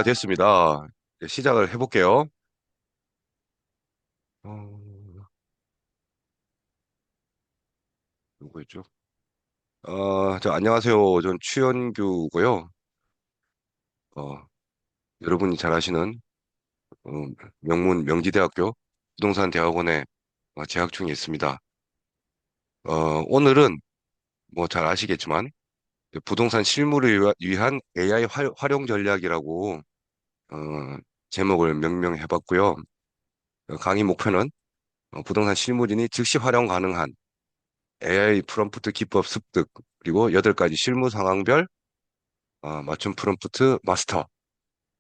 됐습니다. 이제 시작을 해볼게요. 어, 누구였죠? 안녕하세요. 전 추현규고요. 어, 여러분이 잘 아시는 어, 명문 명지대학교 부동산 대학원에 재학 중에 있습니다. 오늘은 뭐 잘 아시겠지만 부동산 실무를 위한 AI 활용 전략이라고 어, 제목을 명명해봤고요. 강의 목표는 부동산 실무진이 즉시 활용 가능한 AI 프롬프트 기법 습득, 그리고 8가지 실무 상황별 맞춤 프롬프트 마스터,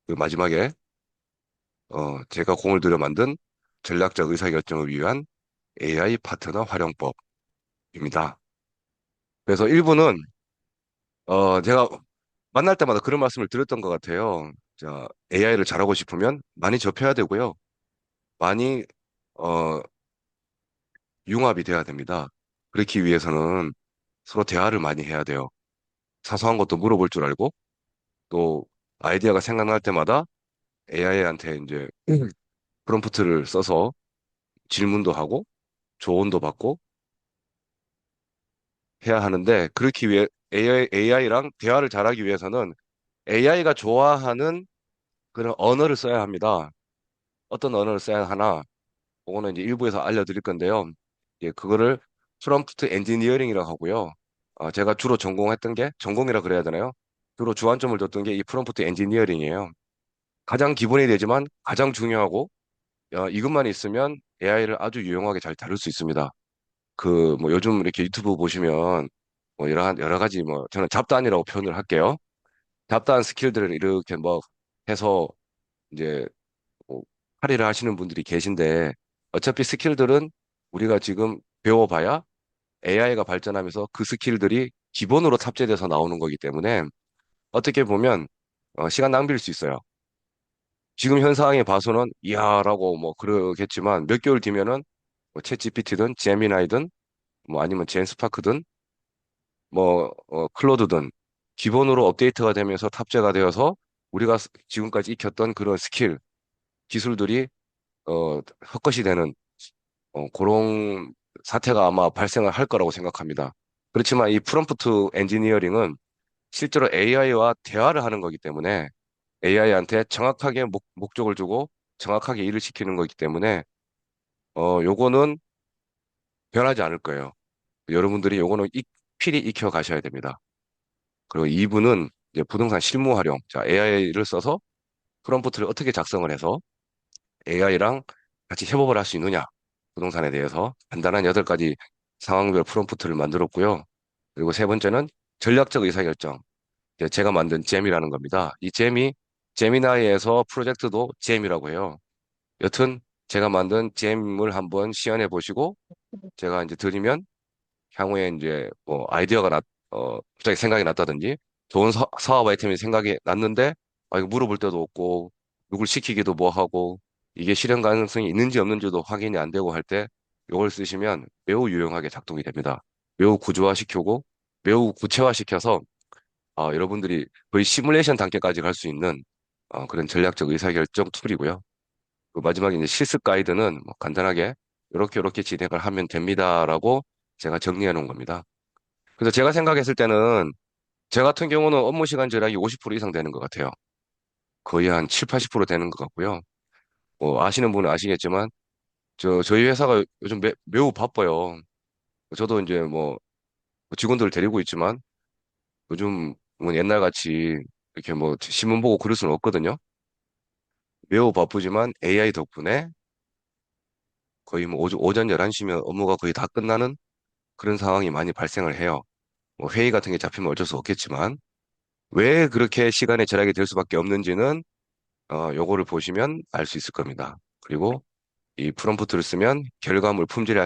그리고 마지막에 제가 공을 들여 만든 전략적 의사결정을 위한 AI 파트너 활용법입니다. 그래서 일부는 제가 만날 때마다 그런 말씀을 드렸던 것 같아요. 자, AI를 잘하고 싶으면 많이 접해야 되고요. 많이 어, 융합이 돼야 됩니다. 그렇기 위해서는 서로 대화를 많이 해야 돼요. 사소한 것도 물어볼 줄 알고, 또 아이디어가 생각날 때마다 AI한테 이제 프롬프트를 써서 질문도 하고 조언도 받고 해야 하는데, 그렇기 위해 AI랑 대화를 잘하기 위해서는 AI가 좋아하는 그런 언어를 써야 합니다. 어떤 언어를 써야 하나? 그거는 이제 일부에서 알려드릴 건데요. 예, 그거를 프롬프트 엔지니어링이라고 하고요. 제가 주로 전공했던 게, 전공이라 그래야 되나요? 주로 주안점을 뒀던 게 이 프롬프트 엔지니어링이에요. 가장 기본이 되지만 가장 중요하고, 이것만 있으면 AI를 아주 유용하게 잘 다룰 수 있습니다. 그 뭐 요즘 이렇게 유튜브 보시면 뭐 여러 가지, 뭐 저는 잡다한이라고 표현을 할게요. 잡다한 스킬들을 이렇게 뭐 해서 이제 뭐 할애를 하시는 분들이 계신데, 어차피 스킬들은 우리가 지금 배워봐야 AI가 발전하면서 그 스킬들이 기본으로 탑재돼서 나오는 거기 때문에, 어떻게 보면 시간 낭비일 수 있어요. 지금 현 상황에 봐서는 이야라고 뭐 그러겠지만, 몇 개월 뒤면은 뭐 챗 GPT든 제미나이든 뭐 아니면 젠스파크든 뭐 클로드든 기본으로 업데이트가 되면서 탑재가 되어서 우리가 지금까지 익혔던 그런 스킬, 기술들이 헛것이 되는 그런 사태가 아마 발생을 할 거라고 생각합니다. 그렇지만 이 프롬프트 엔지니어링은 실제로 AI와 대화를 하는 거기 때문에, AI한테 정확하게 목적을 주고 정확하게 일을 시키는 거기 때문에 요거는 변하지 않을 거예요. 여러분들이 요거는 필히 익혀 가셔야 됩니다. 그리고 2부는 이제 부동산 실무 활용. 자, AI를 써서 프롬프트를 어떻게 작성을 해서 AI랑 같이 협업을 할 수 있느냐. 부동산에 대해서 간단한 8가지 상황별 프롬프트를 만들었고요. 그리고 세 번째는 전략적 의사결정. 이제 제가 만든 잼이라는 겁니다. 이 잼이 제미나이에서 프로젝트도 잼이라고 해요. 여튼 제가 만든 잼을 한번 시연해 보시고, 제가 이제 드리면 향후에 이제 뭐 아이디어가 갑자기 생각이 났다든지, 좋은 사업 아이템이 생각이 났는데, 이거 물어볼 데도 없고, 누굴 시키기도 뭐 하고, 이게 실현 가능성이 있는지 없는지도 확인이 안 되고 할 때, 이걸 쓰시면 매우 유용하게 작동이 됩니다. 매우 구조화시키고, 매우 구체화시켜서, 여러분들이 거의 시뮬레이션 단계까지 갈 수 있는 그런 전략적 의사결정 툴이고요. 그 마지막에 이제 실습 가이드는 뭐 간단하게 이렇게 진행을 하면 됩니다라고 제가 정리해 놓은 겁니다. 그래서 제가 생각했을 때는, 제 같은 경우는 업무 시간 절약이 50% 이상 되는 것 같아요. 거의 한 7, 80% 되는 것 같고요. 뭐 아시는 분은 아시겠지만 저희 회사가 요즘 매우 바빠요. 저도 이제 뭐 직원들을 데리고 있지만, 요즘 뭐 옛날 같이 이렇게 뭐 신문 보고 그럴 수는 없거든요. 매우 바쁘지만 AI 덕분에 거의 뭐 오전 11시면 업무가 거의 다 끝나는 그런 상황이 많이 발생을 해요. 뭐 회의 같은 게 잡히면 어쩔 수 없겠지만, 왜 그렇게 시간의 절약이 될 수밖에 없는지는 요거를 보시면 알 수 있을 겁니다. 그리고 이 프롬프트를 쓰면 결과물 품질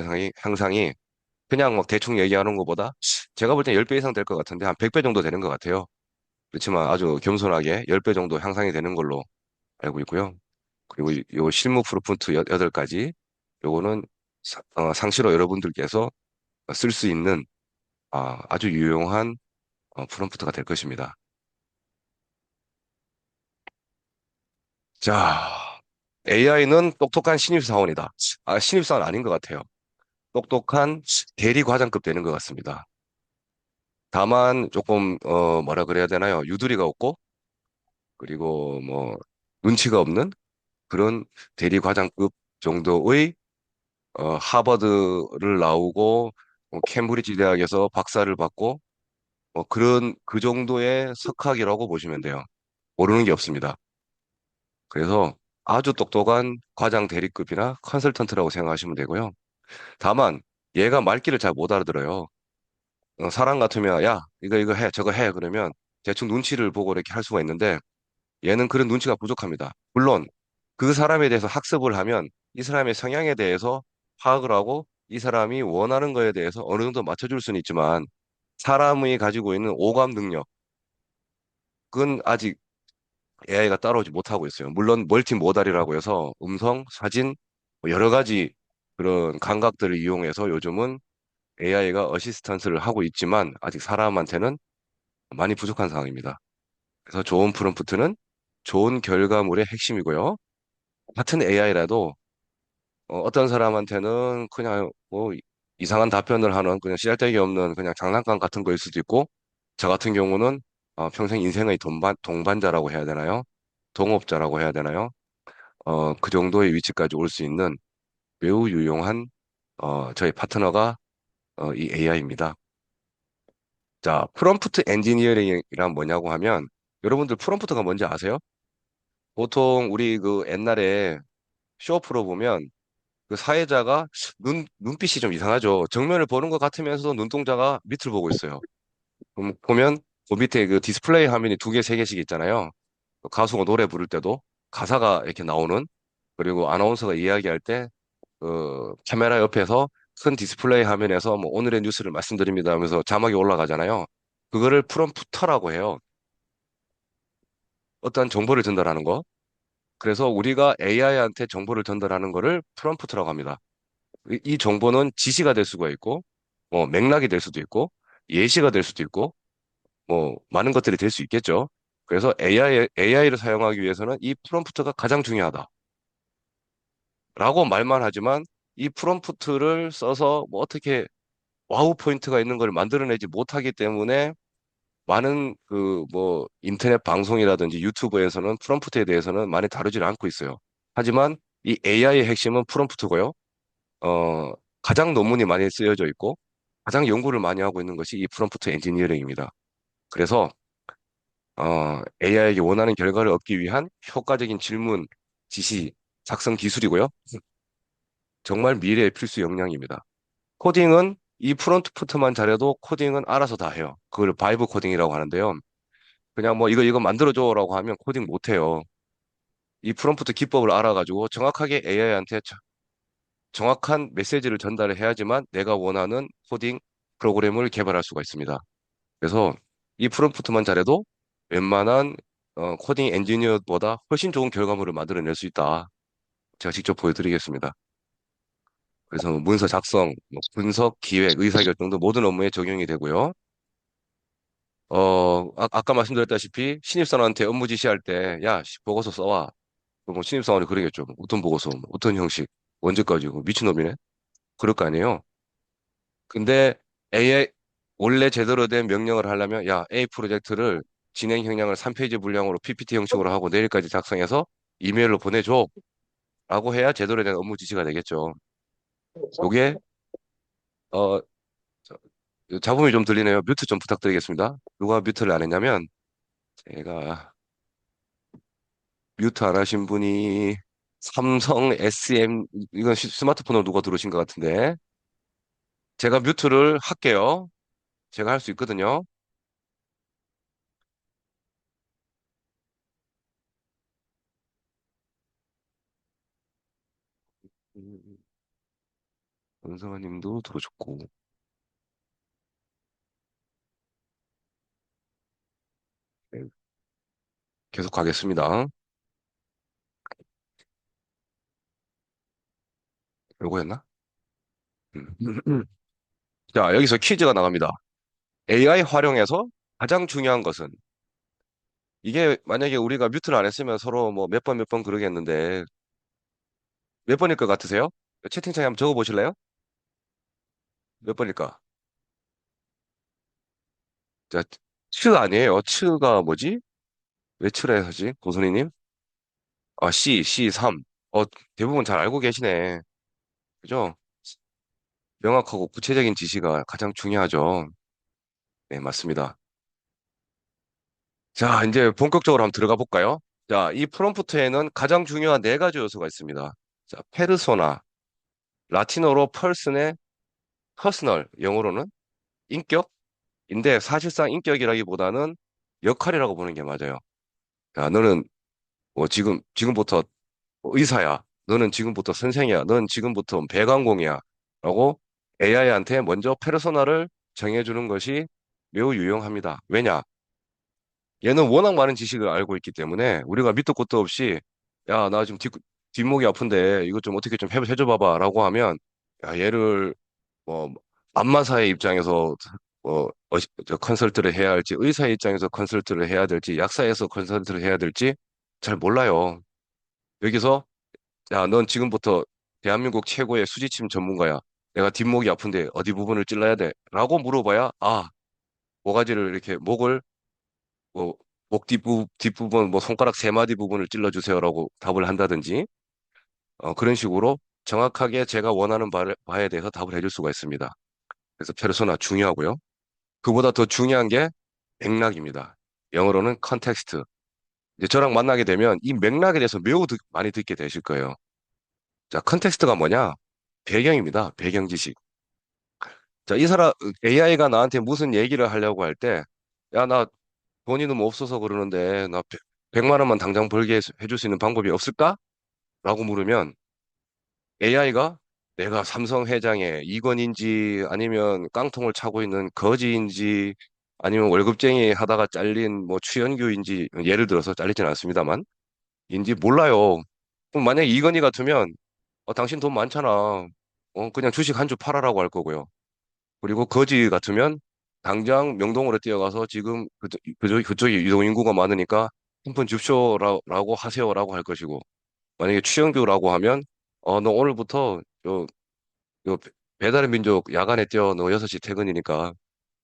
향상이 그냥 막 대충 얘기하는 것보다 제가 볼 땐 10배 이상 될 것 같은데, 한 100배 정도 되는 것 같아요. 그렇지만 아주 겸손하게 10배 정도 향상이 되는 걸로 알고 있고요. 그리고 요 실무 프롬프트 8가지, 요거는 상시로 여러분들께서 쓸 수 있는 아주 유용한 프롬프트가 될 것입니다. 자, AI는 똑똑한 신입사원이다. 아, 신입사원 아닌 것 같아요. 똑똑한 대리 과장급 되는 것 같습니다. 다만 조금 뭐라 그래야 되나요? 유두리가 없고 그리고 뭐 눈치가 없는 그런 대리 과장급 정도의 하버드를 나오고 캠브리지 대학에서 박사를 받고 그런 그 정도의 석학이라고 보시면 돼요. 모르는 게 없습니다. 그래서 아주 똑똑한 과장 대리급이나 컨설턴트라고 생각하시면 되고요. 다만 얘가 말귀를 잘 못 알아들어요. 사람 같으면 야 이거 해 저거 해 그러면 대충 눈치를 보고 이렇게 할 수가 있는데 얘는 그런 눈치가 부족합니다. 물론 그 사람에 대해서 학습을 하면 이 사람의 성향에 대해서 파악을 하고 이 사람이 원하는 거에 대해서 어느 정도 맞춰줄 수는 있지만 사람이 가지고 있는 오감 능력은 아직 AI가 따라오지 못하고 있어요. 물론 멀티모달이라고 해서 음성, 사진, 뭐 여러 가지 그런 감각들을 이용해서 요즘은 AI가 어시스턴트를 하고 있지만 아직 사람한테는 많이 부족한 상황입니다. 그래서 좋은 프롬프트는 좋은 결과물의 핵심이고요. 같은 AI라도 떤 사람한테는 그냥 뭐 이상한 답변을 하는 그냥 씨알데기 없는 그냥 장난감 같은 거일 수도 있고 저 같은 경우는 평생 인생의 동반자라고 해야 되나요? 동업자라고 해야 되나요? 그 정도의 위치까지 올 수 있는 매우 유용한 저희 파트너가 이 AI입니다. 자, 프롬프트 엔지니어링이란 뭐냐고 하면 여러분들 프롬프트가 뭔지 아세요? 보통 우리 그 옛날에 쇼 프로 보면 그 사회자가 눈빛이 좀 이상하죠. 정면을 보는 것 같으면서도 눈동자가 밑을 보고 있어요. 그럼 보면 그 밑에 그 디스플레이 화면이 두 개, 세 개씩 있잖아요. 가수가 노래 부를 때도 가사가 이렇게 나오는 그리고 아나운서가 이야기할 때 그 카메라 옆에서 큰 디스플레이 화면에서 뭐 오늘의 뉴스를 말씀드립니다 하면서 자막이 올라가잖아요. 그거를 프롬프터라고 해요. 어떤 정보를 전달하는 거. 그래서 우리가 AI한테 정보를 전달하는 거를 프롬프트라고 합니다. 이 정보는 지시가 될 수가 있고, 뭐 맥락이 될 수도 있고, 예시가 될 수도 있고, 뭐 많은 것들이 될 수 있겠죠. 그래서 AI를 사용하기 위해서는 이 프롬프트가 가장 중요하다라고 말만 하지만 이 프롬프트를 써서 뭐 어떻게 와우 포인트가 있는 걸 만들어내지 못하기 때문에 많은 그 뭐 인터넷 방송이라든지 유튜브에서는 프롬프트에 대해서는 많이 다루지를 않고 있어요. 하지만 이 AI의 핵심은 프롬프트고요. 어, 가장 논문이 많이 쓰여져 있고 가장 연구를 많이 하고 있는 것이 이 프롬프트 엔지니어링입니다. 그래서 AI에게 원하는 결과를 얻기 위한 효과적인 질문, 지시, 작성 기술이고요. 정말 미래의 필수 역량입니다. 코딩은 이 프론트부터만 잘해도 코딩은 알아서 다 해요. 그걸 바이브 코딩이라고 하는데요. 그냥 뭐 이거 만들어줘라고 하면 코딩 못 해요. 이 프롬프트 기법을 알아가지고 정확하게 AI한테 정확한 메시지를 전달을 해야지만 내가 원하는 코딩 프로그램을 개발할 수가 있습니다. 그래서 이 프롬프트만 잘해도 웬만한 코딩 엔지니어보다 훨씬 좋은 결과물을 만들어낼 수 있다. 제가 직접 보여드리겠습니다. 그래서 뭐 문서 작성, 뭐 분석, 기획, 의사결정도 모든 업무에 적용이 되고요. 아까 말씀드렸다시피 신입사원한테 업무 지시할 때, 야, 보고서 써와. 그럼 신입사원이 그러겠죠. 어떤 보고서, 뭐 어떤 형식, 언제까지, 미친놈이네? 그럴 거 아니에요. 근데 AI 원래 제대로 된 명령을 하려면 야, A 프로젝트를 진행 형량을 3페이지 분량으로 PPT 형식으로 하고 내일까지 작성해서 이메일로 보내줘. 라고 해야 제대로 된 업무 지시가 되겠죠. 요게 어 저- 잡음이 좀 들리네요. 뮤트 좀 부탁드리겠습니다. 누가 뮤트를 안 했냐면 제가 뮤트 안 하신 분이 삼성 SM 이건 스마트폰으로 누가 들어오신 것 같은데 제가 뮤트를 할게요. 제가 할 수 있거든요. 은성아님도 들어오셨고 네, 계속 가겠습니다. 요거였나? 음. 자, 여기서 퀴즈가 나갑니다. AI 활용해서 가장 중요한 것은 이게 만약에 우리가 뮤트를 안 했으면 서로 뭐 몇 번 그러겠는데 몇 번일 것 같으세요? 채팅창에 한번 적어 보실래요? 몇 번일까? 자, 츠 아니에요. 츠가 뭐지? 왜 츠래 하지? 고선이님? 아, C 3. 어, 대부분 잘 알고 계시네. 그죠? 명확하고 구체적인 지시가 가장 중요하죠. 네, 맞습니다. 자, 이제 본격적으로 한번 들어가 볼까요? 자, 이 프롬프트에는 가장 중요한 네 가지 요소가 있습니다. 자, 페르소나, 라틴어로 펄슨의 퍼스널, 영어로는 인격인데 사실상 인격이라기보다는 역할이라고 보는 게 맞아요. 자, 너는 뭐 지금부터 의사야. 너는 지금부터 선생이야. 너는 지금부터 배관공이야. 라고 AI한테 먼저 페르소나를 정해주는 것이 매우 유용합니다. 왜냐? 얘는 워낙 많은 지식을 알고 있기 때문에 우리가 밑도 끝도 없이 야, 나 지금 뒷목이 아픈데 이것 좀 어떻게 좀 해줘 봐봐 라고 하면 야, 얘를 뭐 안마사의 입장에서 저 컨설트를 해야 할지 의사의 입장에서 컨설트를 해야 될지 약사에서 컨설트를 해야 될지 잘 몰라요. 여기서 야, 넌 지금부터 대한민국 최고의 수지침 전문가야. 내가 뒷목이 아픈데 어디 부분을 찔러야 돼? 라고 물어봐야 아, 모가지를 이렇게 목을 뭐, 목 뒷부분, 뭐, 손가락 세 마디 부분을 찔러주세요라고 답을 한다든지, 그런 식으로 정확하게 제가 원하는 바에 대해서 답을 해줄 수가 있습니다. 그래서 페르소나 중요하고요. 그보다 더 중요한 게 맥락입니다. 영어로는 컨텍스트. 이제 저랑 만나게 되면 이 맥락에 대해서 매우 많이 듣게 되실 거예요. 자, 컨텍스트가 뭐냐? 배경입니다. 배경 지식. 자, AI가 나한테 무슨 얘기를 하려고 할 때, 야, 나 돈이 너무 없어서 그러는데, 나 100만 원만 당장 벌게 해줄 수 있는 방법이 없을까? 라고 물으면 AI가 내가 삼성 회장의 이건인지 아니면 깡통을 차고 있는 거지인지 아니면 월급쟁이 하다가 잘린 뭐 추현규인지 예를 들어서 잘리진 않습니다만 인지 몰라요. 그럼 만약에 이건희 같으면 당신 돈 많잖아. 그냥 주식 한 주 팔아라고 할 거고요. 그리고 거지 같으면 당장 명동으로 뛰어가서 지금 그쪽이 유동 인구가 많으니까 한 푼 줍쇼라고 하세요라고 할 것이고 만약에 추영규라고 하면 너 오늘부터 요 배달의 민족 야간에 뛰어 너 6시 퇴근이니까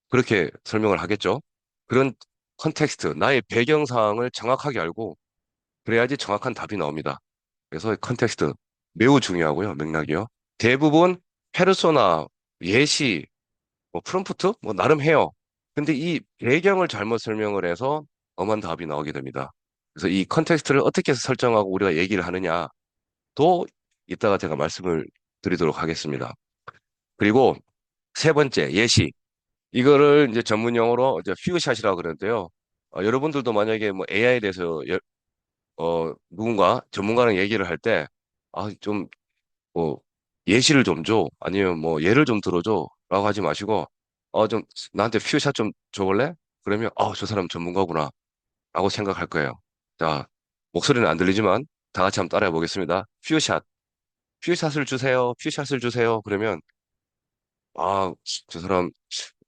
그렇게 설명을 하겠죠. 그런 컨텍스트, 나의 배경 사항을 정확하게 알고 그래야지 정확한 답이 나옵니다. 그래서 컨텍스트 매우 중요하고요. 맥락이요. 대부분 페르소나, 예시, 뭐 프롬프트 뭐 나름 해요. 근데 이 배경을 잘못 설명을 해서 엄한 답이 나오게 됩니다. 그래서 이 컨텍스트를 어떻게 해서 설정하고 우리가 얘기를 하느냐도 이따가 제가 말씀을 드리도록 하겠습니다. 그리고 세 번째, 예시. 이거를 이제 전문 용어로 이제 퓨샷이라고 그러는데요. 여러분들도 만약에 뭐 AI에 대해서 누군가 전문가랑 얘기를 할 때, 좀, 뭐, 예시를 좀 줘. 아니면 뭐, 예를 좀 들어줘. 라고 하지 마시고, 좀, 나한테 퓨샷 좀 줘볼래? 그러면, 저 사람 전문가구나. 라고 생각할 거예요. 자, 목소리는 안 들리지만, 다 같이 한번 따라해 보겠습니다. 퓨샷. 퓨샷을 주세요. 퓨샷을 주세요. 그러면, 아, 저 사람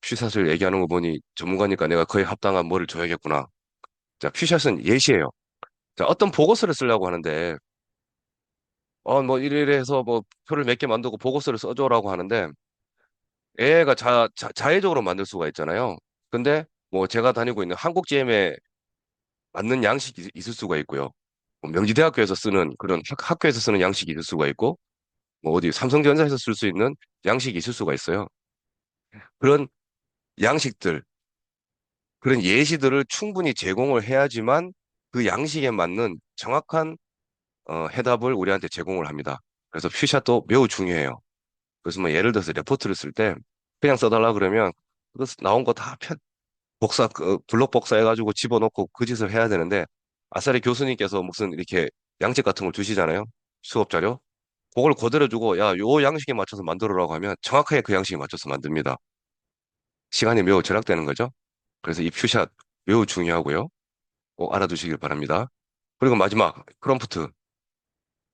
퓨샷을 얘기하는 거 보니 전문가니까 내가 거의 합당한 뭐를 줘야겠구나. 자, 퓨샷은 예시예요. 자, 어떤 보고서를 쓰려고 하는데, 뭐 이래 해서 뭐 표를 몇 개 만들고 보고서를 써줘라고 하는데, AI가 자의적으로 만들 수가 있잖아요. 근데 뭐 제가 다니고 있는 한국GM에 맞는 양식이 있을 수가 있고요. 뭐 명지대학교에서 쓰는 그런 학교에서 쓰는 양식이 있을 수가 있고, 뭐 어디 삼성전자에서 쓸 수 있는 양식이 있을 수가 있어요. 그런 양식들, 그런 예시들을 충분히 제공을 해야지만 그 양식에 맞는 정확한 해답을 우리한테 제공을 합니다. 그래서 퓨샷도 매우 중요해요. 그래서 뭐 예를 들어서 레포트를 쓸 때 그냥 써달라 그러면 그 나온 거 다 블록 복사해가지고 집어넣고 그 짓을 해야 되는데 아싸리 교수님께서 무슨 이렇게 양식 같은 걸 주시잖아요. 수업 자료. 그걸 그대로 주고 야, 요 양식에 맞춰서 만들어라고 하면 정확하게 그 양식에 맞춰서 만듭니다. 시간이 매우 절약되는 거죠. 그래서 이 퓨샷 매우 중요하고요. 꼭 알아두시길 바랍니다. 그리고 마지막, 프롬프트.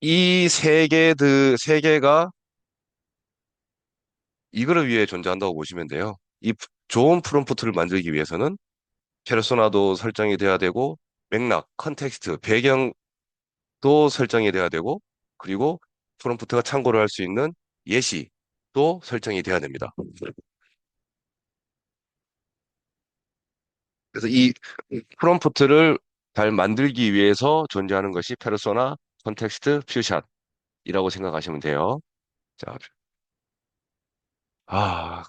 이 세 개가 이거를 위해 존재한다고 보시면 돼요. 좋은 프롬프트를 만들기 위해서는 페르소나도 설정이 돼야 되고, 맥락, 컨텍스트, 배경도 설정이 돼야 되고, 그리고 프롬프트가 참고를 할 수 있는 예시도 설정이 돼야 됩니다. 그래서 이 프롬프트를 잘 만들기 위해서 존재하는 것이 페르소나, 컨텍스트, 퓨샷이라고 생각하시면 돼요. 자,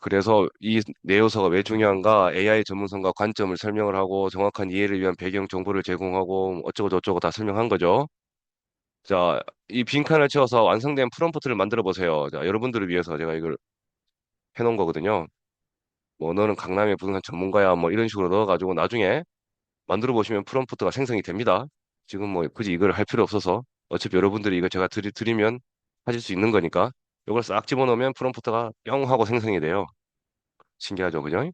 그래서 이 네 요소가 왜 중요한가? AI 전문성과 관점을 설명을 하고 정확한 이해를 위한 배경 정보를 제공하고 어쩌고 저쩌고 다 설명한 거죠. 자, 이 빈칸을 채워서 완성된 프롬프트를 만들어 보세요. 자, 여러분들을 위해서 제가 이걸 해놓은 거거든요. 뭐 너는 강남의 부동산 전문가야 뭐 이런 식으로 넣어가지고 나중에 만들어 보시면 프롬프트가 생성이 됩니다. 지금 뭐 굳이 이걸 할 필요 없어서 어차피 여러분들이 이거 제가 드리면 하실 수 있는 거니까 이걸 싹 집어넣으면 프롬프트가 뿅 하고 생성이 돼요. 신기하죠, 그죠?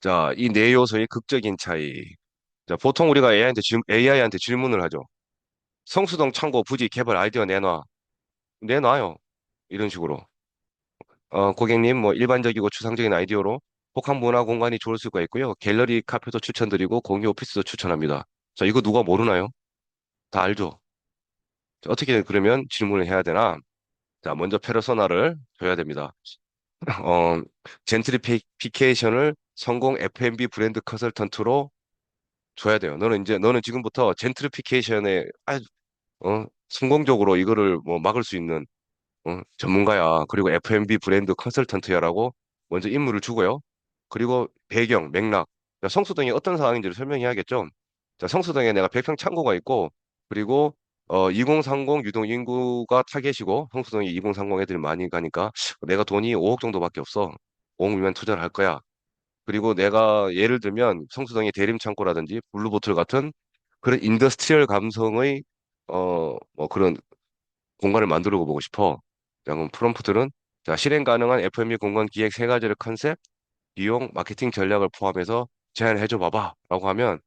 자, 이 네 요소의 극적인 차이. 자, 보통 우리가 AI한테 질문을 하죠. 성수동 창고 부지 개발 아이디어 내놔. 내놔요. 이런 식으로. 고객님, 뭐 일반적이고 추상적인 아이디어로 복합 문화 공간이 좋을 수가 있고요. 갤러리 카페도 추천드리고 공유 오피스도 추천합니다. 자, 이거 누가 모르나요? 다 알죠? 자, 어떻게 그러면 질문을 해야 되나? 자, 먼저 페르소나를 줘야 됩니다. 어, 젠트리피케이션을 성공 F&B 브랜드 컨설턴트로 줘야 돼요. 너는 지금부터 젠트리피케이션에 아주 성공적으로 이거를 뭐 막을 수 있는 전문가야. 그리고 F&B 브랜드 컨설턴트야라고 먼저 임무를 주고요. 그리고 배경, 맥락. 자, 성수동이 어떤 상황인지를 설명해야겠죠. 자, 성수동에 내가 100평 창고가 있고, 그리고 2030 유동 인구가 타겟이고, 성수동에 2030 애들이 많이 가니까 내가 돈이 5억 정도밖에 없어. 5억 미만 투자를 할 거야. 그리고 내가 예를 들면 성수동의 대림 창고라든지 블루보틀 같은 그런 인더스트리얼 감성의 뭐 그런 공간을 만들어 보고 싶어. 자, 그럼 프롬프트는 자, 실행 가능한 FME 공간 기획 세 가지를 컨셉, 비용, 마케팅 전략을 포함해서 제안해 줘 봐봐. 라고 하면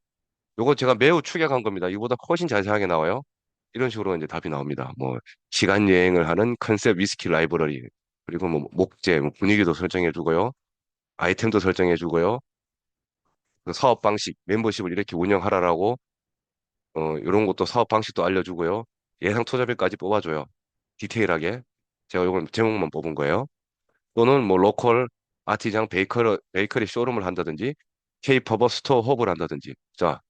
요거 제가 매우 축약한 겁니다. 이보다 훨씬 자세하게 나와요. 이런 식으로 이제 답이 나옵니다. 뭐 시간 여행을 하는 컨셉 위스키 라이브러리 그리고 뭐 목재, 뭐 분위기도 설정해 주고요. 아이템도 설정해 주고요. 그 사업 방식, 멤버십을 이렇게 운영하라라고 이런 것도 사업 방식도 알려주고요. 예상 투자비까지 뽑아줘요. 디테일하게. 제가 이건 제목만 뽑은 거예요. 또는 뭐 로컬 아티장 베이커리 쇼룸을 한다든지 K-팝업 스토어 홉을 한다든지. 자,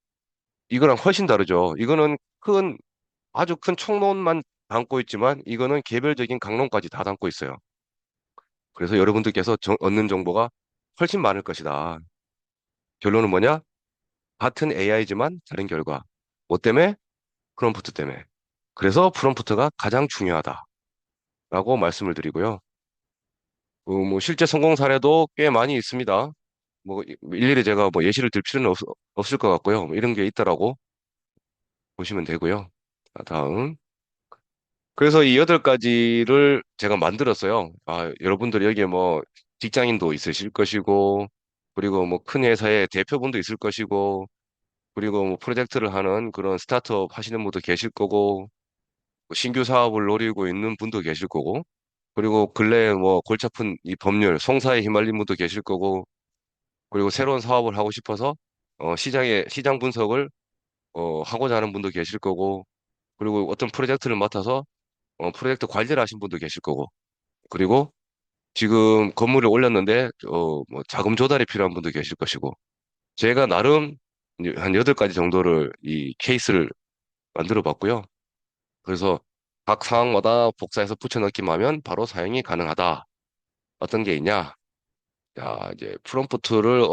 이거랑 훨씬 다르죠. 이거는 아주 큰 총론만 담고 있지만 이거는 개별적인 강론까지 다 담고 있어요. 그래서 여러분들께서 얻는 정보가 훨씬 많을 것이다. 결론은 뭐냐? 같은 AI지만 다른 결과. 뭐 때문에? 프롬프트 때문에. 그래서 프롬프트가 가장 중요하다라고 말씀을 드리고요. 뭐 실제 성공 사례도 꽤 많이 있습니다. 뭐 일일이 제가 뭐 예시를 들 필요는 없을 것 같고요. 뭐 이런 게 있다라고 보시면 되고요. 자, 다음. 그래서 이 8가지를 제가 만들었어요. 여러분들 여기에 뭐 직장인도 있으실 것이고, 그리고 뭐 큰 회사의 대표분도 있을 것이고, 그리고 뭐 프로젝트를 하는 그런 스타트업 하시는 분도 계실 거고, 뭐 신규 사업을 노리고 있는 분도 계실 거고, 그리고 근래에 뭐 골치 아픈 이 법률, 송사에 휘말린 분도 계실 거고, 그리고 새로운 사업을 하고 싶어서 시장 분석을 하고자 하는 분도 계실 거고, 그리고 어떤 프로젝트를 맡아서 프로젝트 관리를 하신 분도 계실 거고, 그리고 지금 건물을 올렸는데 뭐 자금 조달이 필요한 분도 계실 것이고, 제가 나름 이제 한 8가지 정도를 이 케이스를 만들어 봤고요. 그래서 각 상황마다 복사해서 붙여넣기만 하면 바로 사용이 가능하다. 어떤 게 있냐? 자, 이제 프롬프트를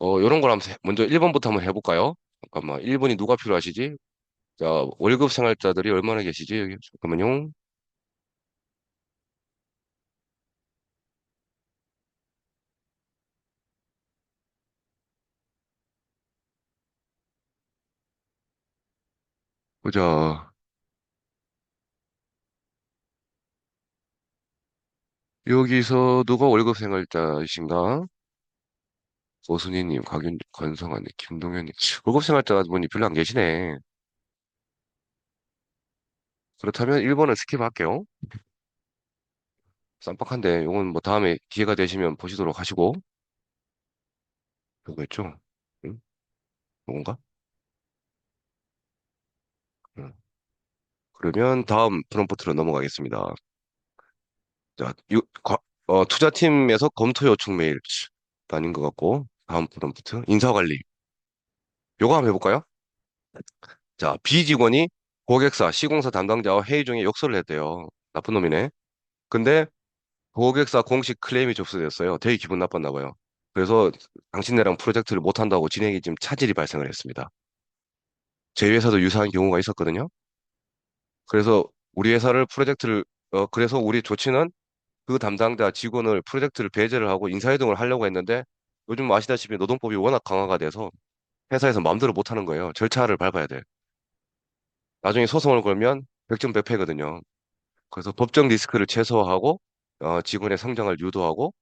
요런 걸 한번 먼저 1번부터 한번 해볼까요? 잠깐만, 1번이 누가 필요하시지? 자, 월급 생활자들이 얼마나 계시지? 여기 잠깐만요. 보자. 여기서 누가 월급 생활자이신가? 오순희님, 권성환님, 김동현님. 월급 생활자 분이 별로 안 계시네. 그렇다면 1번은 스킵할게요. 쌈박한데, 이건 뭐 다음에 기회가 되시면 보시도록 하시고. 그거겠죠? 응? 뭔가? 응. 그러면 다음 프롬프트로 넘어가겠습니다. 자, 투자팀에서 검토 요청 메일 아닌 것 같고 다음 프롬프트 인사관리. 요거 한번 해볼까요? 자, 비직원이 고객사, 시공사 담당자와 회의 중에 욕설을 했대요. 나쁜 놈이네. 근데 고객사 공식 클레임이 접수됐어요. 되게 기분 나빴나 봐요. 그래서 당신네랑 프로젝트를 못한다고 진행이 지금 차질이 발생을 했습니다. 저희 회사도 유사한 경우가 있었거든요. 그래서 우리 회사를 그래서 우리 조치는 그 담당자 직원을 프로젝트를 배제를 하고 인사이동을 하려고 했는데 요즘 아시다시피 노동법이 워낙 강화가 돼서 회사에서 마음대로 못하는 거예요. 절차를 밟아야 돼. 나중에 소송을 걸면 백전백패거든요. 그래서 법적 리스크를 최소화하고 직원의 성장을 유도하고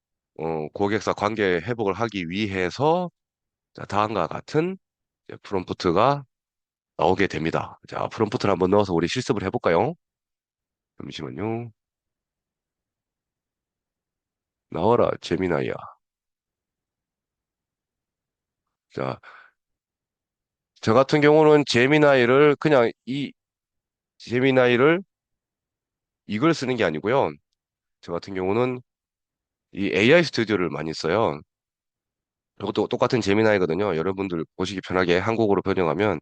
고객사 관계 회복을 하기 위해서 자, 다음과 같은 이제 프롬프트가 나오게 됩니다. 자, 프롬프트를 한번 넣어서 우리 실습을 해볼까요? 잠시만요. 나와라, 제미나이야. 자, 저 같은 경우는 제미나이를 이걸 쓰는 게 아니고요. 저 같은 경우는 이 AI 스튜디오를 많이 써요. 이것도 똑같은 제미나이거든요. 여러분들 보시기 편하게 한국어로 번역하면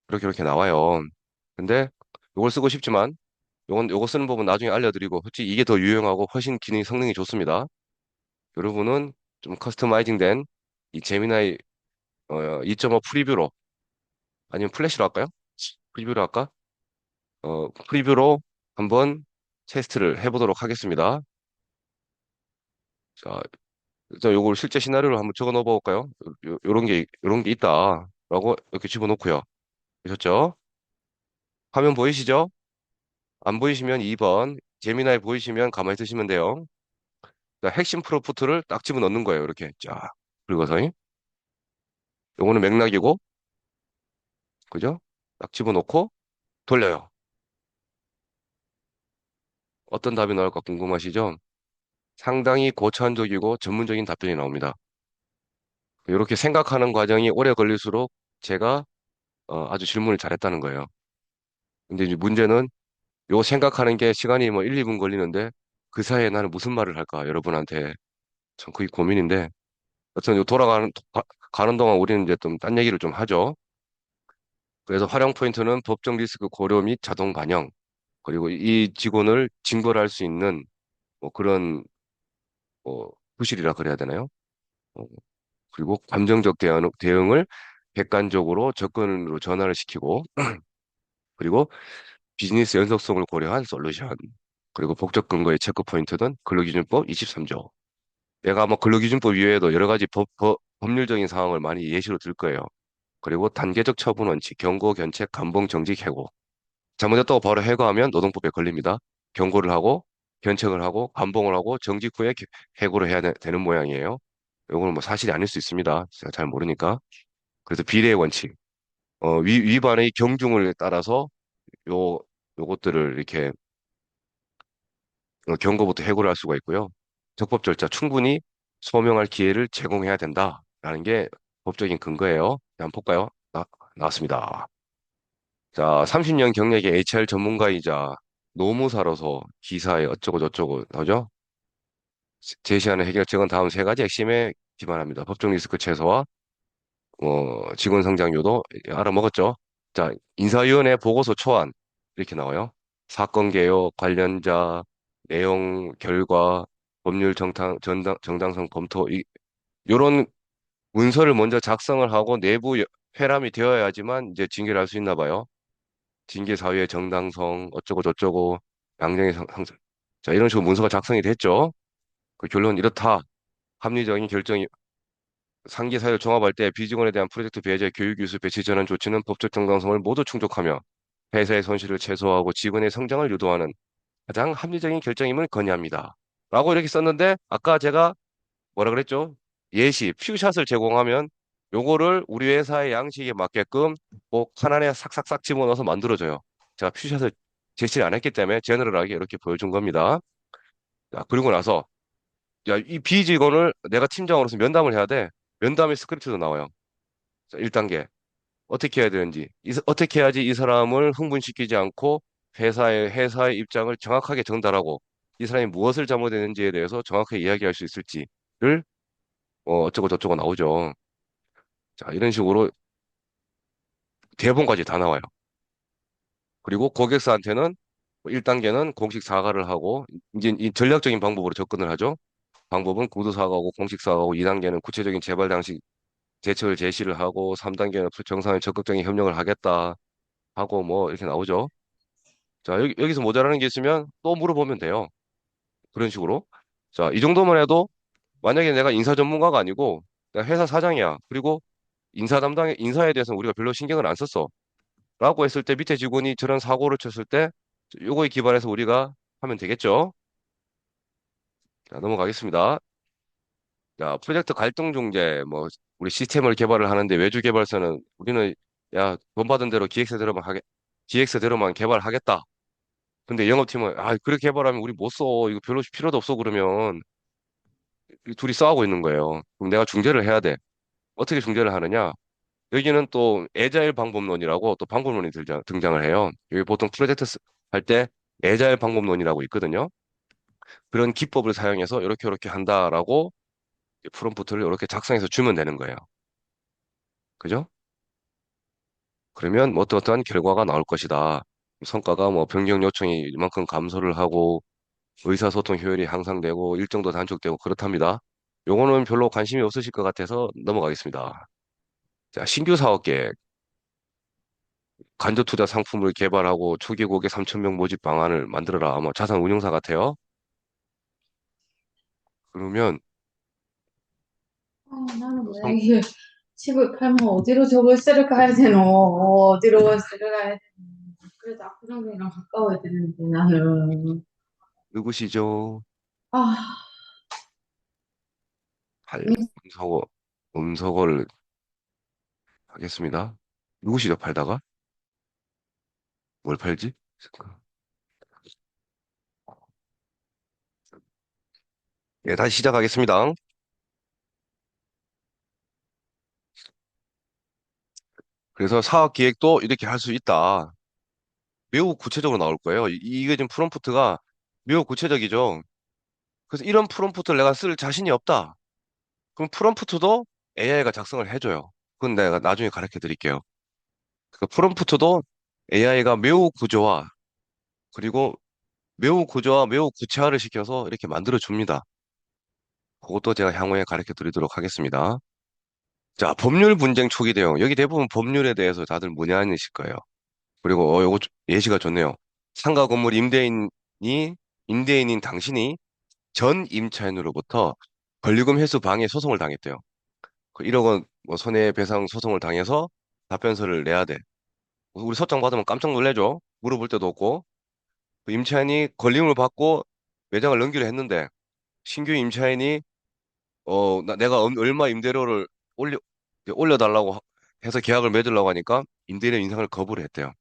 이렇게 이렇게 나와요. 근데 이걸 쓰고 싶지만 요거 쓰는 법은 나중에 알려드리고 솔직히 이게 더 유용하고 훨씬 기능 성능이 좋습니다. 여러분은 좀 커스터마이징된 이 제미나이 2.5 프리뷰로 아니면 플래시로 할까요? 프리뷰로 할까? 프리뷰로 한번 테스트를 해보도록 하겠습니다. 자, 자, 요걸 실제 시나리오로 한번 적어 넣어 볼까요? 요런 게 있다라고 이렇게 집어넣고요. 보셨죠? 화면 보이시죠? 안 보이시면 2번, 재미나이 보이시면 가만히 있으시면 돼요. 자, 핵심 프로프트를 딱 집어넣는 거예요. 이렇게 쫙 긁어서. 요거는 맥락이고, 그죠? 딱 집어넣고 돌려요. 어떤 답이 나올까 궁금하시죠? 상당히 고차원적이고 전문적인 답변이 나옵니다. 이렇게 생각하는 과정이 오래 걸릴수록 제가 아주 질문을 잘했다는 거예요. 근데 이제 문제는 요 생각하는 게 시간이 뭐 1, 2분 걸리는데 그 사이에 나는 무슨 말을 할까 여러분한테 참 그게 고민인데 여튼 요 가는 동안 우리는 이제 좀 딴 얘기를 좀 하죠. 그래서 활용 포인트는 법적 리스크 고려 및 자동 반영 그리고 이 직원을 징벌할 수 있는 뭐 그런 부실이라 그래야 되나요? 어, 그리고 감정적 대응을 객관적으로 접근으로 전환을 시키고 그리고 비즈니스 연속성을 고려한 솔루션 그리고 법적 근거의 체크 포인트는 근로기준법 23조 내가 아마 근로기준법 이외에도 여러 가지 법률적인 상황을 많이 예시로 들 거예요. 그리고 단계적 처분 원칙, 경고, 견책, 감봉, 정직, 해고. 잘못했다고 바로 해고하면 노동법에 걸립니다. 경고를 하고, 견책을 하고, 감봉을 하고, 정직 후에 해고를 해야 되는 모양이에요. 이거는 뭐 사실이 아닐 수 있습니다. 제가 잘 모르니까. 그래서 비례의 원칙. 위반의 경중을 따라서 요, 요것들을 이렇게 경고부터 해고를 할 수가 있고요. 적법 절차 충분히 소명할 기회를 제공해야 된다라는 게 법적인 근거예요. 한번 볼까요? 나왔습니다. 자, 30년 경력의 HR 전문가이자 노무사로서 기사에 어쩌고 저쩌고 나오죠? 제시하는 해결책은 다음 세 가지 핵심에 기반합니다. 법적 리스크 최소화, 직원 성장 유도 알아먹었죠? 자, 인사위원회 보고서 초안 이렇게 나와요. 사건 개요, 관련자, 내용, 결과, 법률 정당성 검토 요런 문서를 먼저 작성을 하고 내부 회람이 되어야지만 이제 징계를 할 수 있나 봐요. 징계 사유의 정당성 어쩌고 저쩌고 양형의 상승. 자, 이런 식으로 문서가 작성이 됐죠. 그 결론은 이렇다. 합리적인 결정이 상기 사유를 종합할 때 비직원에 대한 프로젝트 배제, 교육 유수 배치 전환 조치는 법적 정당성을 모두 충족하며 회사의 손실을 최소화하고 직원의 성장을 유도하는 가장 합리적인 결정임을 건의합니다. 라고 이렇게 썼는데 아까 제가 뭐라 그랬죠? 예시, 퓨샷을 제공하면 요거를 우리 회사의 양식에 맞게끔 꼭 하나에 삭삭삭 집어넣어서 만들어줘요. 제가 퓨샷을 제시를 안 했기 때문에 제너럴하게 이렇게 보여준 겁니다. 자, 그리고 나서 야, 이 비직원을 내가 팀장으로서 면담을 해야 돼. 면담의 스크립트도 나와요. 자, 1단계. 어떻게 해야 되는지, 어떻게 해야지 이 사람을 흥분시키지 않고 회사의 입장을 정확하게 전달하고 이 사람이 무엇을 잘못했는지에 대해서 정확하게 이야기할 수 있을지를 어쩌고 저쩌고 나오죠. 자, 이런 식으로 대본까지 다 나와요. 그리고 고객사한테는 1단계는 공식 사과를 하고 이제 이 전략적인 방법으로 접근을 하죠. 방법은 구두 사과고 공식 사과고 2단계는 구체적인 재발 방식 대책을 제시를 하고 3단계는 정상에 적극적인 협력을 하겠다 하고 뭐 이렇게 나오죠. 자, 여기서 모자라는 게 있으면 또 물어보면 돼요. 그런 식으로. 자, 이 정도만 해도 만약에 내가 인사 전문가가 아니고 내가 회사 사장이야. 그리고 인사에 대해서는 우리가 별로 신경을 안 썼어. 라고 했을 때 밑에 직원이 저런 사고를 쳤을 때 요거에 기반해서 우리가 하면 되겠죠. 자, 넘어가겠습니다. 자, 프로젝트 갈등 중재, 뭐, 우리 시스템을 개발을 하는데 외주 개발사는 우리는 야, 돈 받은 대로 기획서대로만 개발하겠다. 근데 영업팀은 그렇게 개발하면 우리 못 써. 이거 별로 필요도 없어. 그러면 이 둘이 싸우고 있는 거예요. 그럼 내가 중재를 해야 돼. 어떻게 중재를 하느냐? 여기는 또 애자일 방법론이라고 또 방법론이 등장을 해요. 여기 보통 할 때 애자일 방법론이라고 있거든요. 그런 기법을 사용해서 이렇게 한다라고 프롬프트를 이렇게 작성해서 주면 되는 거예요. 그죠? 그러면 뭐 어떠한 결과가 나올 것이다. 성과가 뭐 변경 요청이 이만큼 감소를 하고 의사소통 효율이 향상되고 일정도 단축되고 그렇답니다. 요거는 별로 관심이 없으실 것 같아서 넘어가겠습니다. 자, 신규 사업 계획, 간접 투자 상품을 개발하고 초기 고객 3,000명 모집 방안을 만들어라. 뭐 자산 운용사 같아요. 그러면 나는 그 왜 이게 집을 팔면 어디로 저월세를 가야 되노? 어디로 월세를 가야 되노? 그래도 압구정동이랑 가까워야 되는데 나는 누구시죠? 아, 음서거, 음서거를 하겠습니다. 누구시죠? 팔다가? 뭘 팔지? 잠깐. 예, 다시 시작하겠습니다. 그래서 사업 기획도 이렇게 할 수 있다. 매우 구체적으로 나올 거예요. 이게 지금 프롬프트가 매우 구체적이죠. 그래서 이런 프롬프트를 내가 쓸 자신이 없다. 그럼 프롬프트도 AI가 작성을 해줘요. 그건 내가 나중에 가르쳐 드릴게요. 그 프롬프트도 AI가 그리고 매우 구조화, 매우 구체화를 시켜서 이렇게 만들어 줍니다. 그것도 제가 향후에 가르쳐 드리도록 하겠습니다. 자, 법률 분쟁 초기 대응. 여기 대부분 법률에 대해서 다들 문의하실 거예요. 그리고 요거 예시가 좋네요. 상가 건물 임대인인 당신이 전 임차인으로부터 권리금 회수 방해 소송을 당했대요. 그 1억 원 뭐 손해배상 소송을 당해서 답변서를 내야 돼. 우리 소장 받으면 깜짝 놀래죠. 물어볼 데도 없고. 그 임차인이 권리금을 받고 매장을 넘기로 했는데 신규 임차인이 내가 얼마 임대료를 올려 올려달라고 해서 계약을 맺으려고 하니까 임대료 인상을 거부를 했대요.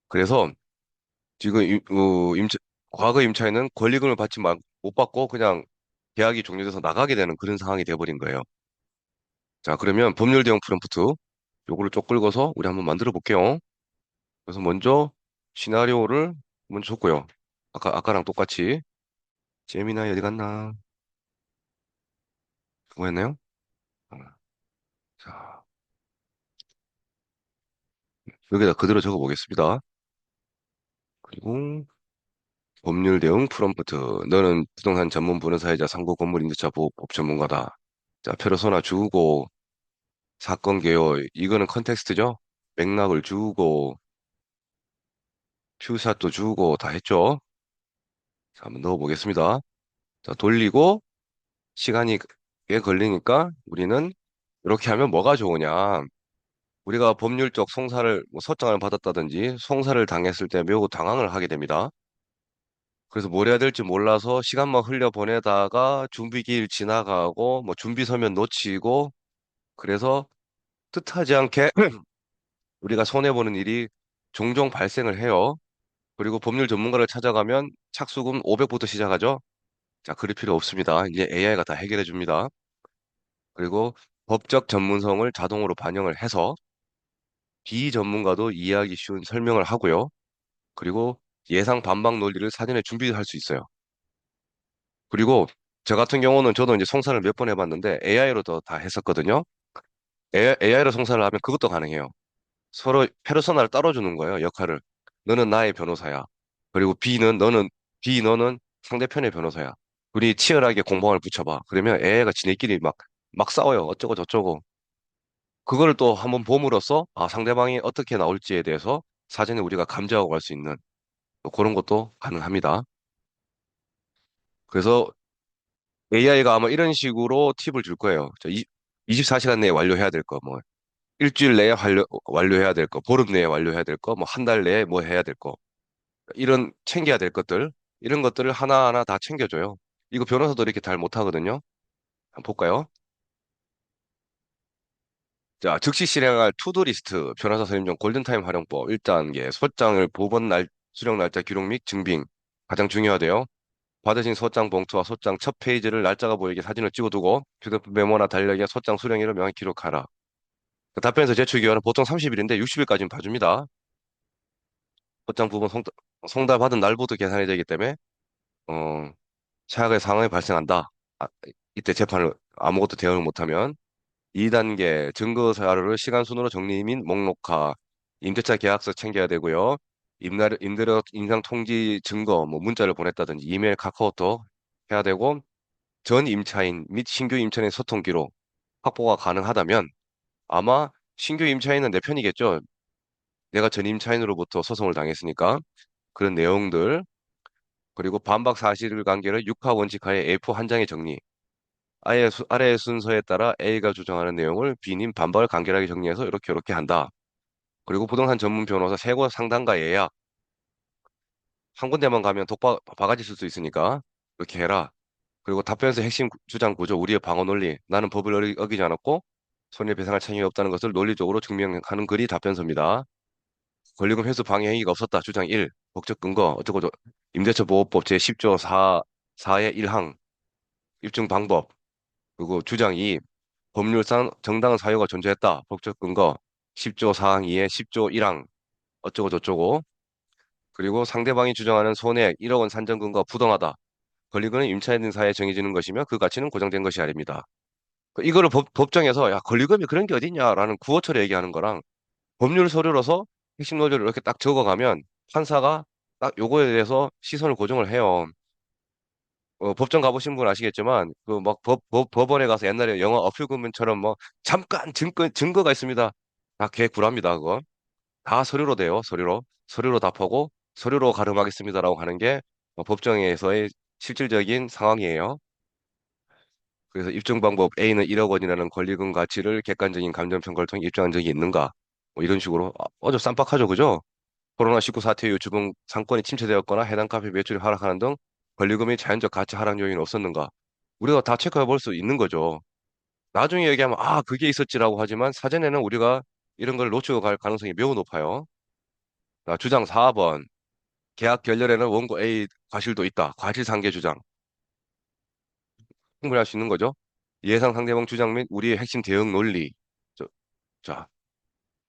그래서 지금 과거 임차인은 권리금을 못 받고 그냥 계약이 종료돼서 나가게 되는 그런 상황이 돼버린 거예요. 자, 그러면 법률 대응 프롬프트 요거를 쭉 긁어서 우리 한번 만들어 볼게요. 그래서 먼저 시나리오를 먼저 줬고요. 아까랑 똑같이 재미나이 어디 갔나? 뭐였나요? 어, 자, 여기다 그대로 적어 보겠습니다. 그리고 법률 대응 프롬프트. 너는 부동산 전문 변호사이자 상고 건물 임대차 보호법 전문가다. 자, 페르소나 주고 사건 개요. 이거는 컨텍스트죠? 맥락을 주고 퓨샷도 주고 다 했죠? 자, 한번 넣어 보겠습니다. 자, 돌리고 시간이 꽤 걸리니까 우리는 이렇게 하면 뭐가 좋으냐? 우리가 법률적 뭐 소장을 받았다든지 송사를 당했을 때 매우 당황을 하게 됩니다. 그래서 뭘 해야 될지 몰라서 시간만 흘려보내다가 준비기일 지나가고 뭐 준비 서면 놓치고 그래서 뜻하지 않게 우리가 손해보는 일이 종종 발생을 해요. 그리고 법률 전문가를 찾아가면 착수금 500부터 시작하죠. 자, 그럴 필요 없습니다. 이제 AI가 다 해결해 줍니다. 그리고 법적 전문성을 자동으로 반영을 해서 비전문가도 이해하기 쉬운 설명을 하고요. 그리고 예상 반박 논리를 사전에 준비할 수 있어요. 그리고 저 같은 경우는 저도 이제 송사를 몇 번 해봤는데 AI로 다 했었거든요. AI로 송사를 하면 그것도 가능해요. 서로 페르소나를 따로 주는 거예요, 역할을. 너는 나의 변호사야. 그리고 너는 상대편의 변호사야. 우리 치열하게 공방을 붙여봐. 그러면 AI가 지네끼리 막 싸워요. 어쩌고 저쩌고. 그거를 또 한번 봄으로써 상대방이 어떻게 나올지에 대해서 사전에 우리가 감지하고 갈 수 있는 또 그런 것도 가능합니다. 그래서 AI가 아마 이런 식으로 팁을 줄 거예요. 24시간 내에 완료해야 될 거, 뭐, 일주일 내에 완료해야 될 거, 보름 내에 완료해야 될 거, 뭐, 한 달 내에 뭐 해야 될 거. 이런 챙겨야 될 것들, 이런 것들을 하나하나 다 챙겨줘요. 이거 변호사도 이렇게 잘 못하거든요. 한번 볼까요? 자, 즉시 실행할 투두리스트, 변호사 선임용 골든타임 활용법, 1단계, 소장을 수령 날짜 기록 및 증빙. 가장 중요하대요. 받으신 소장 봉투와 소장 첫 페이지를 날짜가 보이게 사진을 찍어두고 휴대폰 메모나 달력에 소장 수령일을 명확히 기록하라. 답변서 제출 기한은 보통 30일인데 60일까지는 봐줍니다. 소장 부분 송달 받은 날부터 계산이 되기 때문에 어, 최악의 상황이 발생한다. 아, 이때 재판을 아무것도 대응을 못하면 2단계 증거 자료를 시간 순으로 정리 및 목록화, 임대차 계약서 챙겨야 되고요. 임대료 인상 통지 증거, 뭐 문자를 보냈다든지 이메일, 카카오톡 해야 되고 전 임차인 및 신규 임차인의 소통 기록 확보가 가능하다면 아마 신규 임차인은 내 편이겠죠. 내가 전 임차인으로부터 소송을 당했으니까 그런 내용들 그리고 반박 사실관계를 육하 원칙 하에 A4 한 장에 정리. 아래의 순서에 따라 A가 주장하는 내용을 B님 반박을 간결하게 정리해서 이렇게 한다. 그리고 부동산 전문 변호사 최고 상담가 예약. 한 군데만 가면 바가지 쓸 수 있으니까 이렇게 해라. 그리고 답변서 핵심 주장 구조, 우리의 방어 논리. 나는 법을 어기지 않았고 손해배상할 책임이 없다는 것을 논리적으로 증명하는 글이 답변서입니다. 권리금 회수 방해 행위가 없었다. 주장 1. 법적 근거. 임대차 보호법 제10조 4의 1항. 입증 방법. 그리고 주장 2. 법률상 정당한 사유가 존재했다. 법적 근거 10조 4항 2에 10조 1항 어쩌고 저쩌고 그리고 상대방이 주장하는 손해액 1억 원 산정 근거가 부당하다. 권리금은 임차인 등사에 정해지는 것이며 그 가치는 고정된 것이 아닙니다. 이거를 법정에서 야 권리금이 그런 게 어딨냐라는 구호처럼 얘기하는 거랑 법률 서류로서 핵심 논리를 이렇게 딱 적어가면 판사가 딱 요거에 대해서 시선을 고정을 해요. 법정 가보신 분 아시겠지만 그 막 법원에 가서 옛날에 영화 어필구문처럼 뭐 잠깐 증거가 있습니다. 다 개구랍니다 그거. 다 서류로 돼요. 서류로 답하고 서류로 가름하겠습니다라고 하는 게 법정에서의 실질적인 상황이에요. 그래서 입증 방법 A는 1억 원이라는 권리금 가치를 객관적인 감정평가를 통해 입증한 적이 있는가? 뭐 이런 식으로 아주 쌈박하죠, 그죠? 코로나19 사태 이후 주변 상권이 침체되었거나 해당 카페 매출이 하락하는 등 권리금의 자연적 가치 하락 요인이 없었는가? 우리가 다 체크해 볼 수 있는 거죠. 나중에 얘기하면 그게 있었지라고 하지만 사전에는 우리가 이런 걸 놓치고 갈 가능성이 매우 높아요. 자, 주장 4번. 계약 결렬에는 원고 A 과실도 있다. 과실상계 주장. 충분히 할 수 있는 거죠. 예상 상대방 주장 및 우리의 핵심 대응 논리. 저- 자,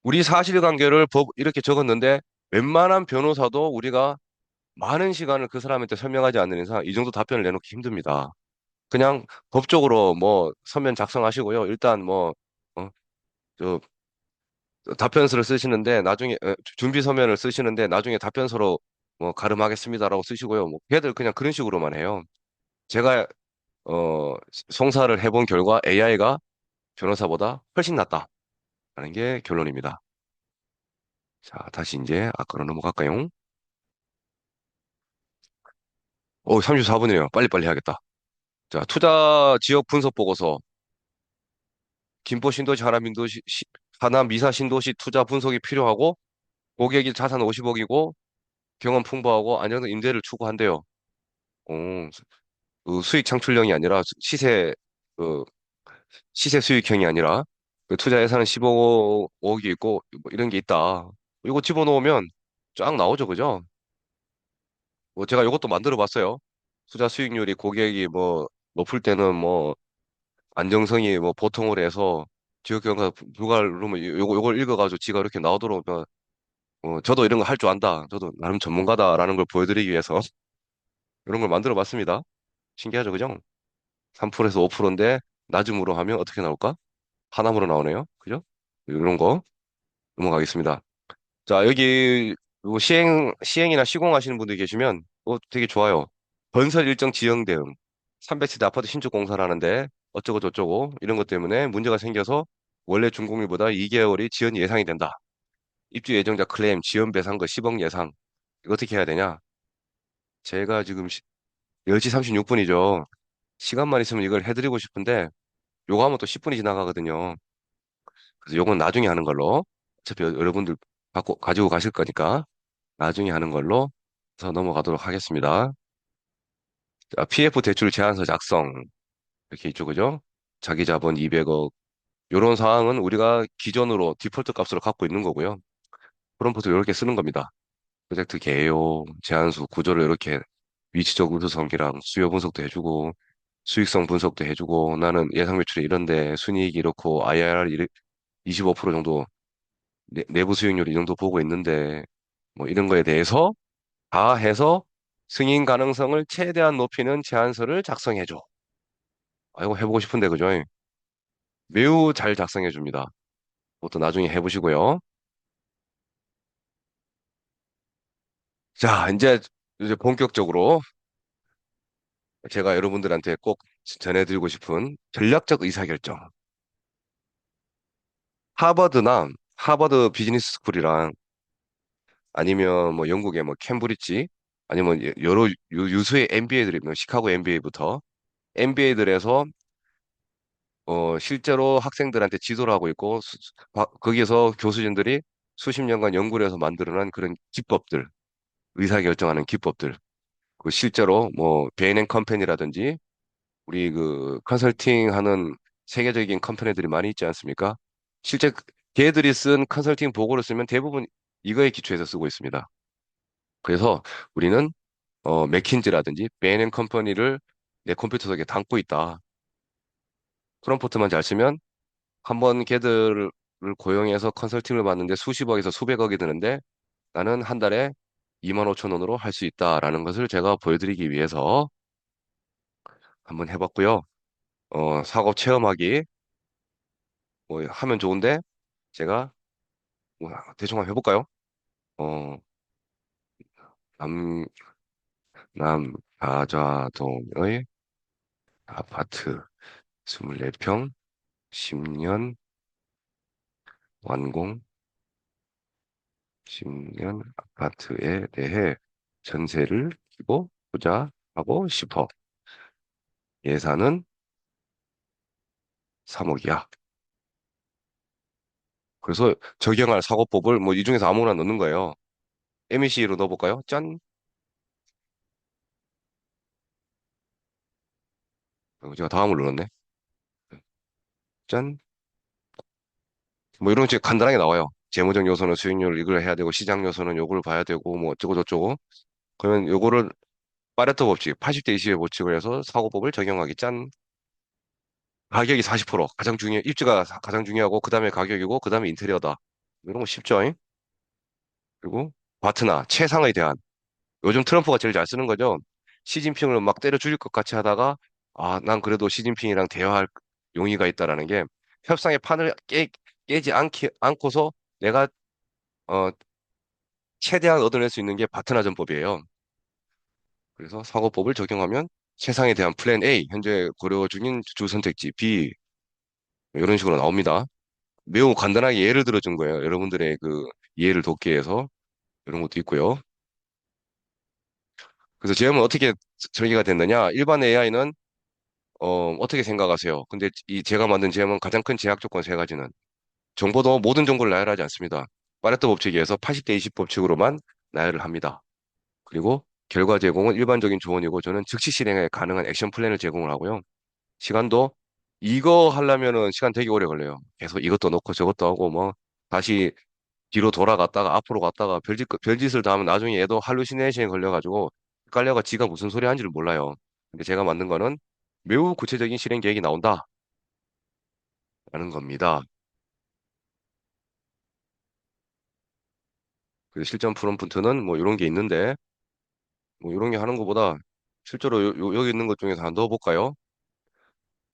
우리 사실관계를 이렇게 적었는데 웬만한 변호사도 우리가 많은 시간을 그 사람한테 설명하지 않는 이상 이 정도 답변을 내놓기 힘듭니다. 그냥 법적으로 뭐 서면 작성하시고요. 일단 어, 저 답변서를 쓰시는데 나중에 준비 서면을 쓰시는데 나중에 답변서로 뭐 가름하겠습니다라고 쓰시고요. 뭐 걔들 그냥 그런 식으로만 해요. 제가 어 송사를 해본 결과 AI가 변호사보다 훨씬 낫다라는 게 결론입니다. 자, 다시 이제 아까로 넘어갈까요? 34분이네요. 빨리빨리 해야겠다. 자, 투자 지역 분석 보고서 김포 신도시 하남 미사 신도시 투자 분석이 필요하고 고객이 자산 50억이고 경험 풍부하고 안정된 임대를 추구한대요. 어, 그 수익 창출형이 아니라 그 시세 수익형이 아니라 그 투자 예산은 15억이 있고 뭐 이런 게 있다. 이거 집어넣으면 쫙 나오죠, 그죠? 뭐 제가 이것도 만들어 봤어요. 투자 수익률이 고객이 뭐 높을 때는 뭐 안정성이 뭐 보통으로 해서 지역경과 불가를 누르면 요걸 읽어가지고 지가 이렇게 나오도록 저도 이런 거 할 줄 안다. 저도 나름 전문가다라는 걸 보여드리기 위해서 이런 걸 만들어 봤습니다. 신기하죠, 그죠? 3%에서 5%인데 낮음으로 하면 어떻게 나올까? 하남으로 나오네요. 그죠? 이런 거 넘어가겠습니다. 자, 여기 요 시행이나 시공하시는 분들 계시면 되게 좋아요. 건설 일정 지연 대응. 300세대 아파트 신축 공사를 하는데 어쩌고 저쩌고 이런 것 때문에 문제가 생겨서 원래 준공일보다 2개월이 지연 예상이 된다. 입주 예정자 클레임, 지연 배상금 10억 예상. 이거 어떻게 해야 되냐? 제가 지금 10시 36분이죠. 시간만 있으면 이걸 해드리고 싶은데 요거 하면 또 10분이 지나가거든요. 그래서 요건 나중에 하는 걸로. 어차피 여러분들 가지고 가실 거니까 나중에 하는 걸로 해서 넘어가도록 하겠습니다. 자, PF 대출 제한서 작성. 이렇게 있죠, 그죠? 자기 자본 200억. 요런 사항은 우리가 기존으로 디폴트 값으로 갖고 있는 거고요. 프롬프트 이렇게 쓰는 겁니다. 프로젝트 개요, 제한수, 구조를 이렇게 위치적 우수성이랑 수요 분석도 해주고, 수익성 분석도 해주고, 나는 예상 매출이 이런데 순이익이 이렇고, IRR 25% 정도, 내부 수익률 이 정도 보고 있는데, 뭐 이런 거에 대해서 다 해서 승인 가능성을 최대한 높이는 제안서를 작성해줘. 아, 이거 해보고 싶은데, 그죠? 매우 잘 작성해 줍니다. 그것도 나중에 해보시고요. 자, 이제 본격적으로 제가 여러분들한테 꼭 전해드리고 싶은 전략적 의사결정. 하버드 비즈니스 스쿨이랑 아니면 뭐 영국의 뭐 캠브리지 아니면 여러 유수의 MBA들이 뭐 시카고 MBA부터 MBA들에서 실제로 학생들한테 지도를 하고 있고 거기에서 교수진들이 수십 년간 연구를 해서 만들어낸 그런 기법들, 의사결정하는 기법들. 그 실제로 뭐 베인 컴퍼니라든지 우리 그 컨설팅 하는 세계적인 컴퍼니들이 많이 있지 않습니까? 실제 걔들이 쓴 컨설팅 보고를 쓰면 대부분 이거에 기초해서 쓰고 있습니다. 그래서 우리는 맥킨지라든지 베인 컴퍼니를 내 컴퓨터 속에 담고 있다. 프롬프트만 잘 쓰면 한번 걔들을 고용해서 컨설팅을 받는데 수십억에서 수백억이 드는데 나는 한 달에 2만 5천 원으로 할 수 있다라는 것을 제가 보여드리기 위해서 한번 해봤고요. 사업 체험하기 뭐 하면 좋은데 제가 뭐 대충 한번 해볼까요? 어, 남, 남가좌동의 아파트 24평 10년 완공 10년 아파트에 대해 전세를 끼고 투자하고 싶어. 예산은 3억이야. 그래서 적용할 사고법을 뭐 이 중에서 아무거나 넣는 거예요. MEC로 넣어볼까요? 짠. 제가 다음을 눌렀네. 짠. 뭐 이런 식으로 간단하게 나와요. 재무적 요소는 수익률 이걸 해야 되고 시장 요소는 요걸 봐야 되고 뭐 어쩌고 저쩌고. 그러면 요거를 파레토 법칙 80대 20의 법칙을 해서 사고법을 적용하기 짠. 가격이 40% 가장 입지가 가장 중요하고 그다음에 가격이고 그다음에 인테리어다. 이런 거 쉽죠? 잉? 그리고 파트너 최상의 대안. 요즘 트럼프가 제일 잘 쓰는 거죠. 시진핑을 막 때려 죽일 것 같이 하다가 난 그래도 시진핑이랑 대화할 용의가 있다라는 게 협상의 판을 깨지 않고서 내가 어, 최대한 얻어낼 수 있는 게 바트나 전법이에요. 그래서 사고법을 적용하면 세상에 대한 플랜 A, 현재 고려 중인 주 선택지 B 이런 식으로 나옵니다. 매우 간단하게 예를 들어준 거예요. 여러분들의 그 이해를 돕기 위해서 이런 것도 있고요. 그래서 제형은 어떻게 설계가 됐느냐? 일반 AI는 어떻게 생각하세요? 근데 이 제가 만든 제형은 가장 큰 제약 조건 세 가지는 정보도 모든 정보를 나열하지 않습니다. 파레토 법칙에 의해서 80대 20 법칙으로만 나열을 합니다. 그리고 결과 제공은 일반적인 조언이고 저는 즉시 실행에 가능한 액션 플랜을 제공을 하고요. 시간도 이거 하려면은 시간 되게 오래 걸려요. 계속 이것도 넣고 저것도 하고 뭐 다시 뒤로 돌아갔다가 앞으로 갔다가 별짓을 다 하면 나중에 얘도 할루시네이션에 걸려가지고 헷갈려가 지가 무슨 소리 하는지를 몰라요. 근데 제가 만든 거는 매우 구체적인 실행 계획이 나온다. 겁니다. 그 실전 프롬프트는 뭐 이런 게 있는데, 뭐 이런 게 하는 것보다 실제로 여기 있는 것 중에서 하나 넣어볼까요?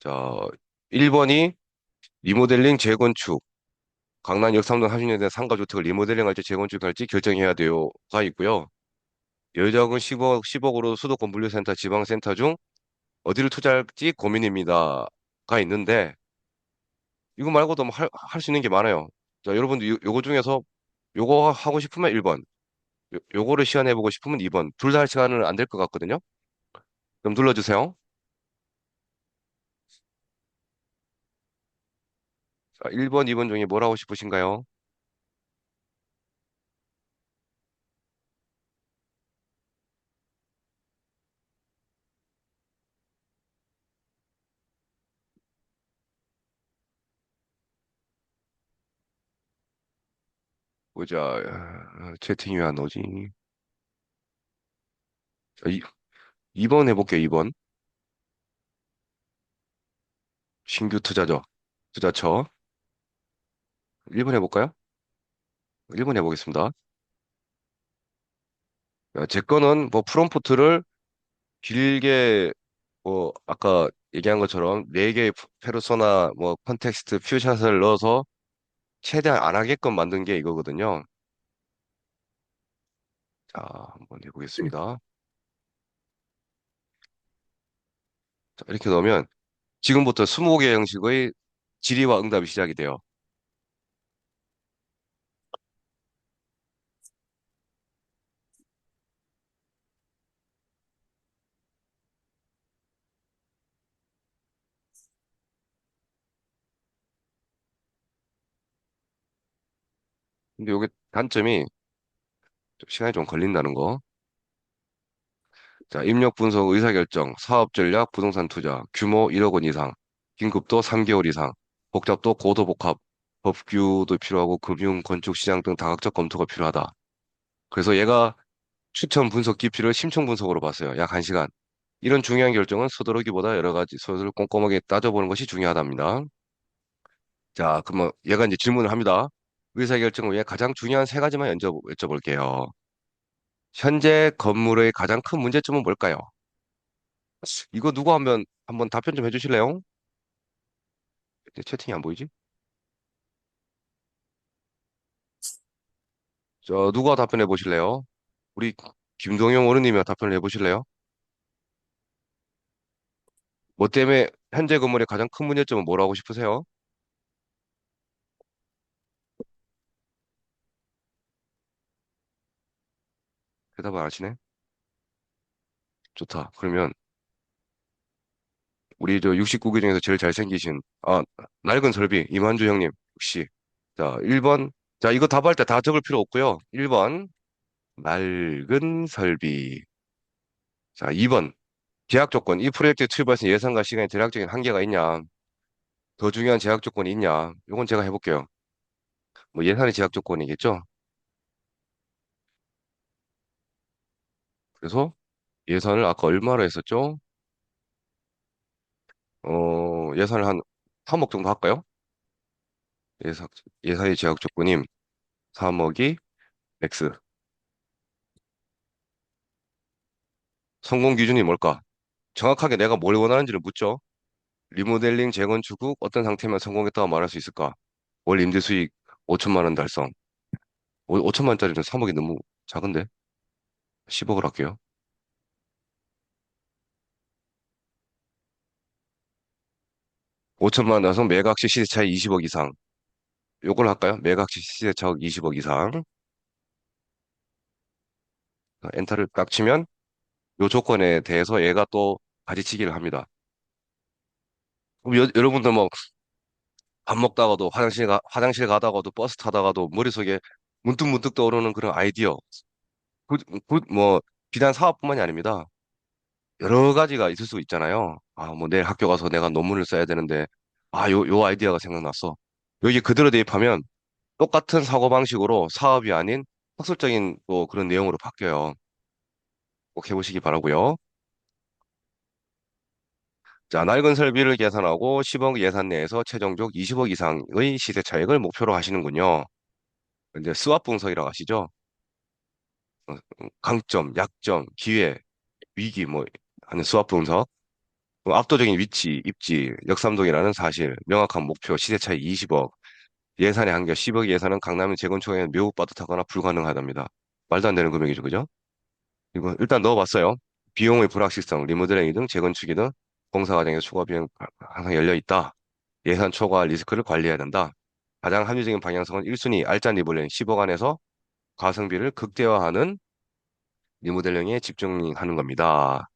자, 1번이 리모델링 재건축. 강남 역삼동 30년대 상가주택을 리모델링 할지 재건축할지 결정해야 돼요가 있고요. 여자분 10억으로 수도권 물류센터 지방센터 중 어디를 투자할지 고민입니다가 있는데 이거 말고도 뭐 할 수 있는 게 많아요. 자, 여러분들 요거 중에서 요거 하고 싶으면 1번, 요거를 시연해보고 싶으면 2번. 둘 다 할 시간은 안 될 것 같거든요. 그럼 눌러주세요. 자, 1번, 2번 중에 뭘 하고 싶으신가요? 보자. 채팅이 왜 안 오지? 자, 2번 해볼게요, 2번. 신규 투자죠. 투자처. 1번 해볼까요? 1번 해보겠습니다. 제 거는 뭐 프롬프트를 길게 뭐 아까 얘기한 것처럼 4개의 페르소나 뭐 컨텍스트 퓨샷을 넣어서 최대한 안 하게끔 만든 게 이거거든요. 자, 한번 해보겠습니다. 자, 이렇게 넣으면 지금부터 20개 형식의 질의와 응답이 시작이 돼요. 근데 이게 단점이 시간이 좀 걸린다는 거. 자, 입력 분석, 의사결정, 사업 전략, 부동산 투자, 규모 1억 원 이상, 긴급도 3개월 이상, 복잡도 고도 복합, 법규도 필요하고 금융, 건축, 시장 등 다각적 검토가 필요하다. 그래서 얘가 추천 분석 깊이를 심층 분석으로 봤어요. 약 1시간. 이런 중요한 결정은 서두르기보다 여러 가지 서술 꼼꼼하게 따져보는 것이 중요하답니다. 자, 그러면 얘가 이제 질문을 합니다. 의사결정 후에 가장 중요한 3가지만 여쭤볼게요. 현재 건물의 가장 큰 문제점은 뭘까요? 이거 누구 한번 답변 좀 해주실래요? 채팅이 안 보이지? 저 누가 답변해 보실래요? 우리 김동영 어른님이 답변을 해보실래요? 뭐 때문에 현재 건물의 가장 큰 문제점은 뭐라고 싶으세요? 대답을 안 하시네. 좋다. 그러면 우리 저 69기 중에서 제일 잘생기신 낡은 설비 이만주 형님 혹시 자 1번 자 이거 답할 때 다 적을 필요 없고요. 1번 낡은 설비 자 2번 제약 조건 이 프로젝트에 투입할 수 있는 예산과 시간에 대략적인 한계가 있냐 더 중요한 제약 조건이 있냐 이건 제가 해볼게요. 뭐 예산이 제약 조건이겠죠. 그래서 예산을 아까 얼마로 했었죠? 예산을 한 3억 정도 할까요? 예산, 예산이 제약 조건임 3억이 X. 성공 기준이 뭘까? 정확하게 내가 뭘 원하는지를 묻죠. 리모델링 재건축 후 어떤 상태면 성공했다고 말할 수 있을까? 월 임대 수익 5천만 원 달성. 5천만 원짜리는 3억이 너무 작은데? 10억을 할게요. 5천만 원 달성 매각시 시세차익 20억 이상. 요걸 할까요? 매각시 시세차익 20억 이상. 엔터를 딱 치면 요 조건에 대해서 얘가 또 가지치기를 합니다. 그럼 여러분들 뭐 밥 먹다가도 화장실 가다가도 버스 타다가도 머릿속에 문득문득 떠오르는 그런 아이디어. 뭐 비단 사업뿐만이 아닙니다. 여러 가지가 있을 수 있잖아요. 뭐 내일 학교 가서 내가 논문을 써야 되는데 요 아이디어가 생각났어. 여기 그대로 대입하면 똑같은 사고방식으로 사업이 아닌 학술적인 또 그런 내용으로 바뀌어요. 꼭 해보시기 바라고요. 자, 낡은 설비를 계산하고 10억 예산 내에서 최종적 20억 이상의 시세 차익을 목표로 하시는군요. 이제 스왑 분석이라고 하시죠? 강점, 약점, 기회, 위기 뭐 하는 스왑 분석. 압도적인 위치, 입지, 역삼동이라는 사실, 명확한 목표, 시세 차이 20억, 예산의 한계 10억 예산은 강남의 재건축에 매우 빠듯하거나 불가능하답니다. 말도 안 되는 금액이죠, 그죠? 이거 일단 넣어봤어요. 비용의 불확실성, 리모델링 등 재건축이든 공사 과정에서 추가 비용 항상 열려 있다. 예산 초과 리스크를 관리해야 된다. 가장 합리적인 방향성은 1순위 알짜 리모델링 10억 안에서 가성비를 극대화하는 리모델링에 집중하는 겁니다.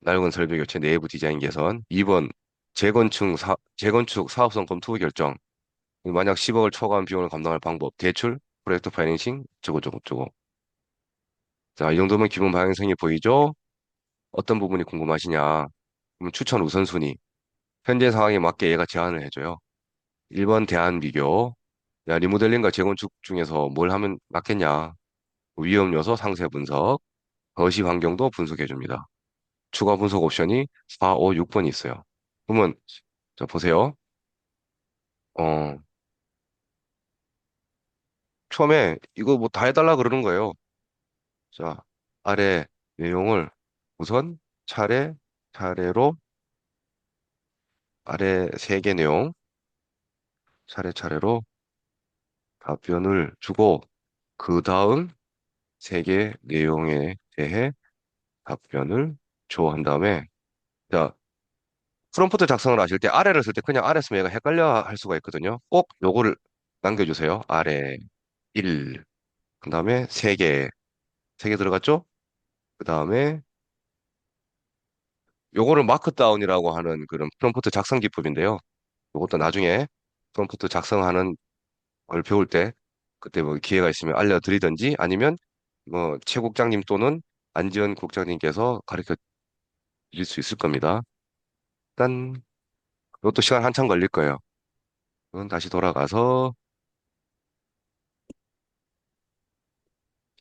낡은 설비 교체 내부 디자인 개선. 2번 재건축 사업성 투 결정. 만약 10억을 초과한 비용을 감당할 방법. 대출, 프로젝트 파이낸싱, 저거. 자, 이 정도면 기본 방향성이 보이죠? 어떤 부분이 궁금하시냐? 그럼 추천 우선순위. 현재 상황에 맞게 얘가 제안을 해줘요. 1번 대안 비교. 야, 리모델링과 재건축 중에서 뭘 하면 낫겠냐? 위험 요소 상세 분석, 거시 환경도 분석해줍니다. 추가 분석 옵션이 4, 5, 6번이 있어요. 그러면 자 보세요. 어, 처음에 이거 뭐 다 해달라 그러는 거예요. 자, 아래 내용을 우선 차례로 아래 세 개 내용 차례차례로 답변을 주고 그 다음 세 개 내용에 대해 답변을 줘 한 다음에 자, 프롬프트 작성을 하실 때 아래를 쓸 때 그냥 아래 쓰면 얘가 헷갈려 할 수가 있거든요. 꼭 요거를 남겨주세요. 아래 1, 그 다음에 세 개 들어갔죠? 그 다음에 요거를 마크다운이라고 하는 그런 프롬프트 작성 기법인데요. 요것도 나중에 프롬프트 작성하는 걸 배울 때 그때 뭐 기회가 있으면 알려드리든지 아니면 뭐 최 국장님 또는 안지현 국장님께서 가르쳐 드릴 수 있을 겁니다. 일단 이것도 시간 한참 걸릴 거예요. 그건 다시 돌아가서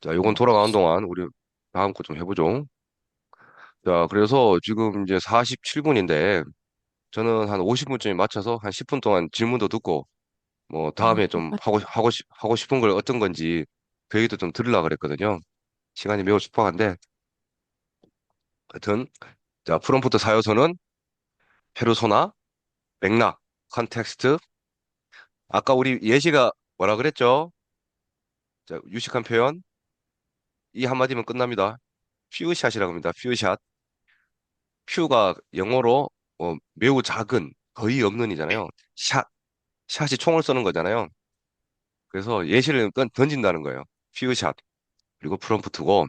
자, 요건 돌아가는 동안 우리 다음 거 좀 해보죠. 자, 그래서 지금 이제 47분인데 저는 한 50분쯤에 맞춰서 한 10분 동안 질문도 듣고 뭐 다음에 좀 하고 싶은 걸 어떤 건지 그 얘기도 좀 들으려고 그랬거든요. 시간이 매우 촉박한데 하여튼 자, 프롬프트 사요서는 페르소나, 맥락, 컨텍스트 아까 우리 예시가 뭐라 그랬죠? 자, 유식한 표현 이 한마디면 끝납니다. 퓨샷이라고 합니다. 퓨샷. 퓨가 영어로 매우 작은 거의 없는이잖아요. 샷. 샷이 총을 쏘는 거잖아요. 그래서 예시를 던진다는 거예요. 퓨샷. 그리고 프롬프트고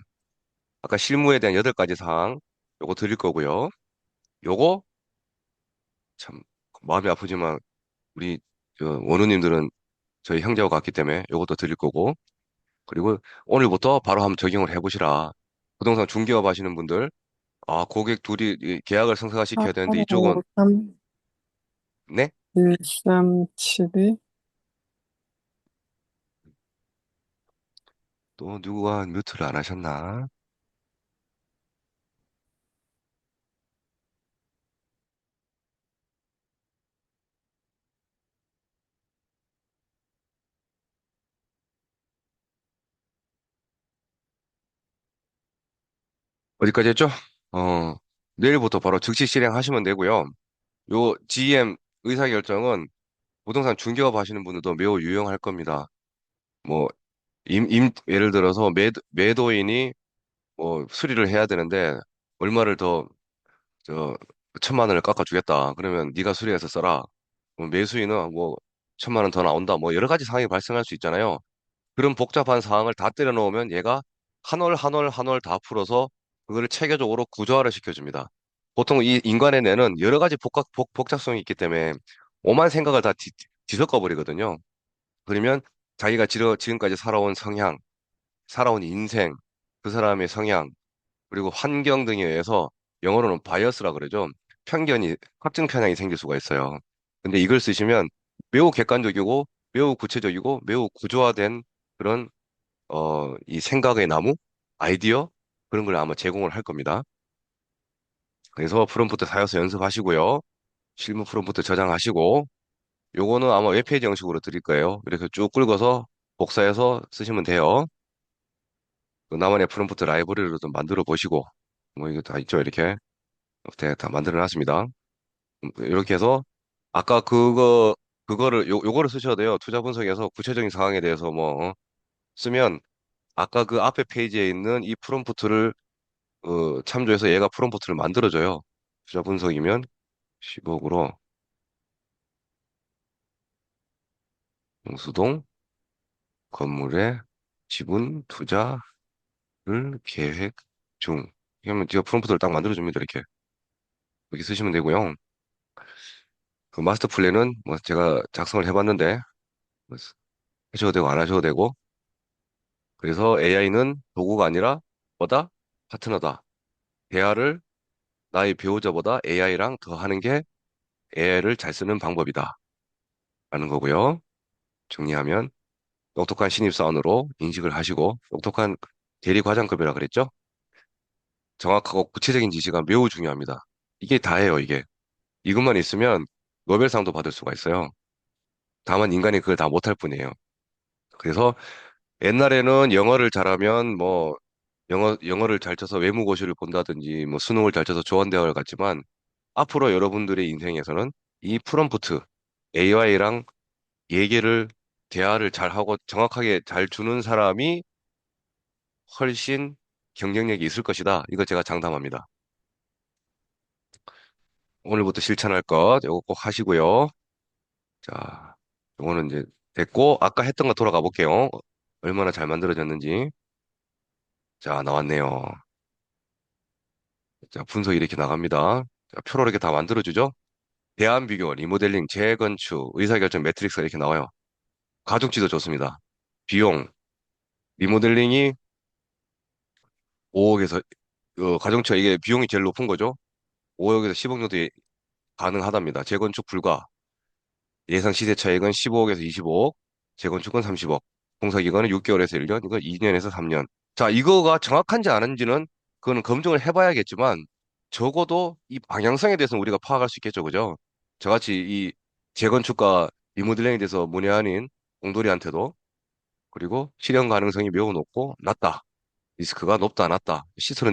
아까 실무에 대한 8가지 사항 요거 드릴 거고요. 요거 참 마음이 아프지만 우리 원우님들은 저희 형제와 같기 때문에 요것도 드릴 거고 그리고 오늘부터 바로 한번 적용을 해보시라. 부동산 중개업 하시는 분들 고객 둘이 이 계약을 성사시켜야 되는데 이쪽은 4553 네? 1372 또 누가 뮤트를 안 하셨나? 어디까지 했죠? 어, 내일부터 바로 즉시 실행하시면 되고요. 요 GM 의사결정은 부동산 중개업 하시는 분들도 매우 유용할 겁니다. 뭐, 예를 들어서 매도인이 뭐 수리를 해야 되는데 얼마를 더, 저, 1,000만 원을 깎아주겠다. 그러면 네가 수리해서 써라. 매수인은 뭐 1,000만 원 더 나온다. 뭐 여러 가지 상황이 발생할 수 있잖아요. 그런 복잡한 상황을 다 때려 넣으면 얘가 한 월 다 풀어서 그거를 체계적으로 구조화를 시켜줍니다. 보통 이 인간의 뇌는 여러 가지 복잡성이 있기 때문에 오만 생각을 다 뒤섞어 버리거든요. 그러면 자기가 지금까지 살아온 성향, 살아온 인생, 그 사람의 성향, 그리고 환경 등에 의해서 영어로는 바이어스라 그러죠. 확증 편향이 생길 수가 있어요. 근데 이걸 쓰시면 매우 객관적이고 매우 구체적이고 매우 구조화된 그런 이 생각의 나무, 아이디어 그런 걸 아마 제공을 할 겁니다. 그래서 프롬프트 사용해서 연습하시고요. 실무 프롬프트 저장하시고, 요거는 아마 웹페이지 형식으로 드릴 거예요. 이렇게 쭉 긁어서 복사해서 쓰시면 돼요. 그 나만의 프롬프트 라이브러리로 좀 만들어 보시고, 뭐 이거 다 있죠, 이렇게. 다 만들어 놨습니다. 이렇게 해서, 아까 요거를 쓰셔야 돼요. 투자 분석에서 구체적인 상황에 대해서 쓰면, 아까 그 앞에 페이지에 있는 이 프롬프트를 참조해서 얘가 프롬프트를 만들어줘요. 투자 분석이면 10억으로 영수동 건물의 지분 투자를 계획 중. 그러면 제가 프롬프트를 딱 만들어줍니다. 이렇게 쓰시면 되고요. 그 마스터 플랜은 뭐 제가 작성을 해봤는데 뭐 하셔도 되고 안 하셔도 되고. 그래서 AI는 도구가 아니라 뭐다? 파트너다. 대화를 나의 배우자보다 AI랑 더 하는 게 AI를 잘 쓰는 방법이다. 라는 거고요. 정리하면 똑똑한 신입사원으로 인식을 하시고 똑똑한 대리과장급이라 그랬죠? 정확하고 구체적인 지시가 매우 중요합니다. 이게 다예요, 이게. 이것만 있으면 노벨상도 받을 수가 있어요. 다만 인간이 그걸 다 못할 뿐이에요. 그래서 옛날에는 영어를 잘하면 영어를 잘 쳐서 외무고시를 본다든지 수능을 잘 쳐서 조원대학을 갔지만 앞으로 여러분들의 인생에서는 이 프롬프트, AI랑 얘기를 대화를 잘 하고 정확하게 잘 주는 사람이 훨씬 경쟁력이 있을 것이다. 이거 제가 장담합니다. 오늘부터 실천할 것, 이거 꼭 하시고요. 자, 이거는 이제 됐고, 아까 했던 거 돌아가 볼게요. 얼마나 잘 만들어졌는지. 자, 나왔네요. 자, 분석이 이렇게 나갑니다. 자, 표로 이렇게 다 만들어주죠? 대안 비교, 리모델링, 재건축, 의사결정 매트릭스가 이렇게 나와요. 가중치도 좋습니다. 비용, 리모델링이 5억에서, 가중치가 이게 비용이 제일 높은 거죠? 5억에서 10억 정도 가능하답니다. 재건축 불가. 예상 시세 차익은 15억에서 25억, 재건축은 30억, 공사기간은 6개월에서 1년, 이거 2년에서 3년. 자, 이거가 정확한지 아닌지는 그거는 검증을 해봐야겠지만 적어도 이 방향성에 대해서는 우리가 파악할 수 있겠죠, 그죠? 저같이 이 재건축과 리모델링에 대해서 문외한인 공돌이한테도 그리고 실현 가능성이 매우 높고 낮다. 리스크가 높다, 낮다. 시트로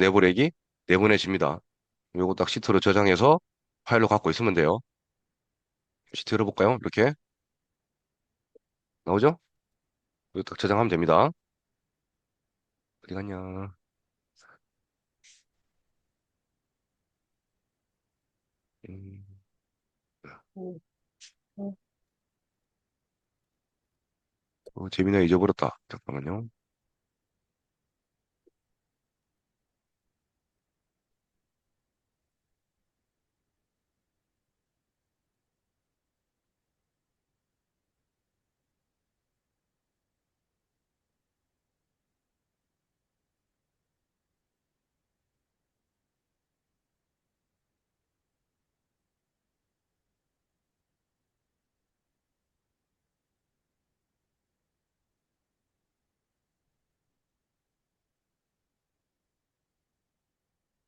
내보내집니다. 요거 딱 시트로 저장해서 파일로 갖고 있으면 돼요. 시트 열어볼까요? 이렇게 나오죠? 이거 딱 저장하면 됩니다. 어디 갔냐? 음, 재민아 잊어버렸다. 잠깐만요.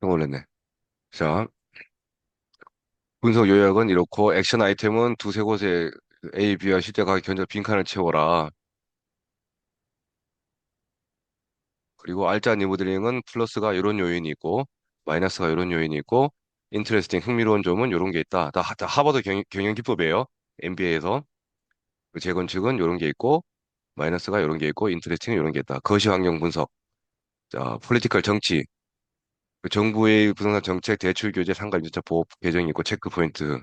이거 올렸네. 자, 분석 요약은 이렇고 액션 아이템은 두세 곳에 A, B와 실제 가격 견적 빈칸을 채워라. 그리고 알짜 리모델링은 플러스가 이런 요인이 있고 마이너스가 이런 요인이 있고 인트레스팅 흥미로운 점은 이런 게 있다. 다 하버드 경영 기법이에요. MBA에서 그 재건축은 이런 게 있고 마이너스가 이런 게 있고 인트레스팅은 이런 게 있다. 거시 환경 분석. 자, 폴리티컬 정치. 그 정부의 부동산 정책, 대출 규제, 상가 임대차 보호 개정이 있고 체크 포인트.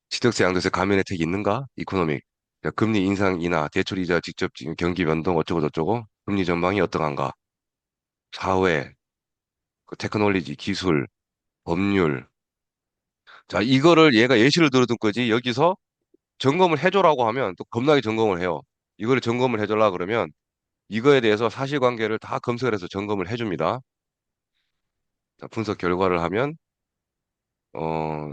취득세, 양도세 감면 혜택이 있는가? 이코노믹. 자, 금리 인상 인하, 대출 이자 직접 경기 변동 어쩌고 저쩌고. 금리 전망이 어떠한가? 사회, 그 테크놀로지, 기술, 법률. 자, 이거를 얘가 예시를 들어둔 거지. 여기서 점검을 해줘라고 하면 또 겁나게 점검을 해요. 이거를 점검을 해줘라 그러면 이거에 대해서 사실관계를 다 검색을 해서 점검을 해줍니다. 자, 분석 결과를 하면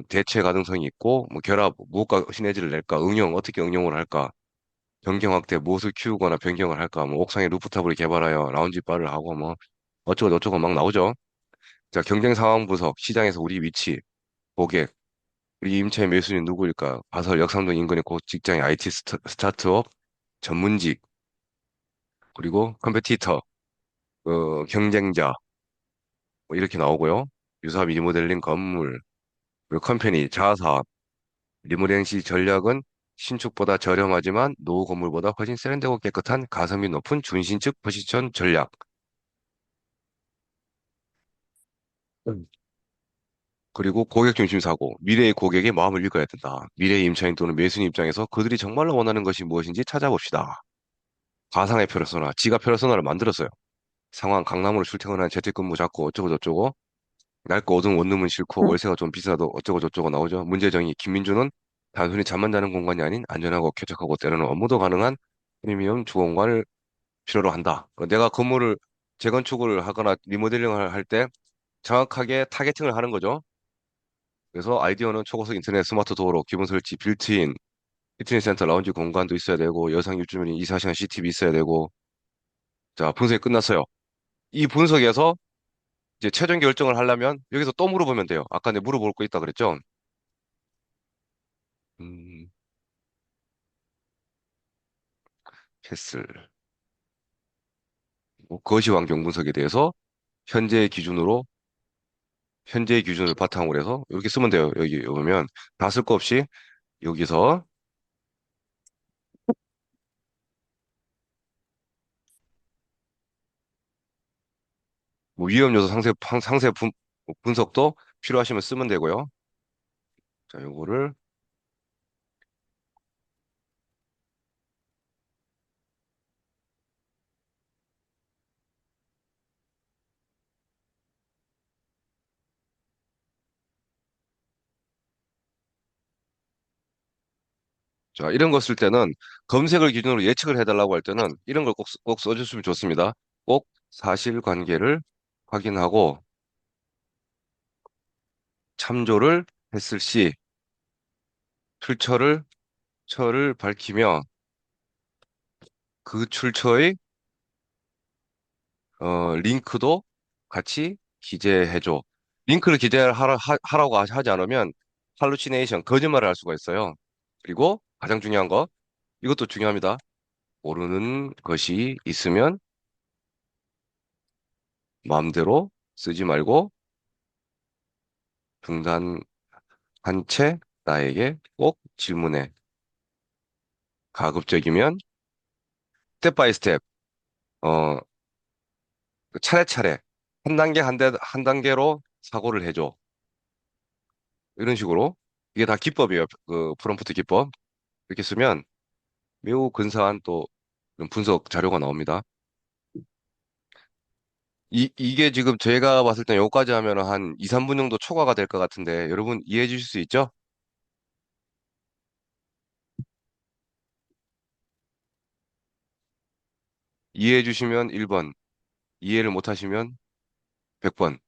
대체 가능성이 있고, 결합, 무엇과 시너지를 낼까, 어떻게 응용을 할까, 변경 확대, 무엇을 키우거나 변경을 할까, 옥상에 루프탑을 개발하여 라운지 바를 하고, 어쩌고 저쩌고 막 나오죠. 자, 경쟁 상황 분석, 시장에서 우리 위치, 고객, 우리 임차인 매수인 누구일까? 바설 역삼동 인근의 곧 직장인 IT 스타트업, 전문직, 그리고 컴페티터, 경쟁자, 뭐 이렇게 나오고요. 유사업 리모델링 건물, 그리고 컴퍼니, 자사업, 리모델링 전략은 신축보다 저렴하지만 노후 건물보다 훨씬 세련되고 깨끗한 가성비 높은 준신축 포지션 전략. 음. 그리고 고객 중심 사고, 미래의 고객의 마음을 읽어야 된다. 미래의 임차인 또는 매수인 입장에서 그들이 정말로 원하는 것이 무엇인지 찾아봅시다. 가상의 페르소나, 지가 페르소나를 만들었어요. 상황, 강남으로 출퇴근한 재택근무 잡고 어쩌고 저쩌고, 낡고 어두운 원룸은 싫고 음, 월세가 좀 비싸도 어쩌고 저쩌고 나오죠. 문제정의, 김민주는 단순히 잠만 자는 공간이 아닌 안전하고 쾌적하고 때로는 업무도 가능한 프리미엄 주거공간을 필요로 한다. 내가 건물을 재건축을 하거나 리모델링을 할 때 정확하게 타겟팅을 하는 거죠. 그래서 아이디어는 초고속 인터넷, 스마트 도어로, 기본 설치, 빌트인, 피트니스 센터, 라운지 공간도 있어야 되고, 여성 입주민이 24시간 CCTV 있어야 되고, 자, 분석이 끝났어요. 이 분석에서 이제 최종 결정을 하려면 여기서 또 물어보면 돼요. 아까 내가 물어볼 거 있다 그랬죠? 음, 캐슬. 뭐 거시 환경 분석에 대해서 현재의 기준으로, 현재의 기준을 바탕으로 해서 이렇게 쓰면 돼요. 여기 보면 다 쓸 거 없이 여기서 뭐 위험 요소 상세 분석도 필요하시면 쓰면 되고요. 자, 요거를 자, 이런 거 쓸 때는 검색을 기준으로 예측을 해달라고 할 때는 이런 걸 꼭 써주시면 좋습니다. 꼭 사실관계를 확인하고 참조를 했을 시 출처를 처를 밝히며 그 출처의 링크도 같이 기재해줘. 링크를 하라고 하지 않으면 할루시네이션, 거짓말을 할 수가 있어요. 그리고 가장 중요한 거, 이것도 중요합니다. 모르는 것이 있으면 마음대로 쓰지 말고 중단한 채 나에게 꼭 질문해. 가급적이면 스텝 바이 스텝, 어, 차례차례 한 단계로 사고를 해줘. 이런 식으로 이게 다 기법이에요. 그 프롬프트 기법. 이렇게 쓰면 매우 근사한 또 그런 분석 자료가 나옵니다. 이게 지금 제가 봤을 때 여기까지 하면 한 2, 3분 정도 초과가 될 것 같은데 여러분 이해해 주실 수 있죠? 이해해 주시면 1번, 이해를 못 하시면 100번.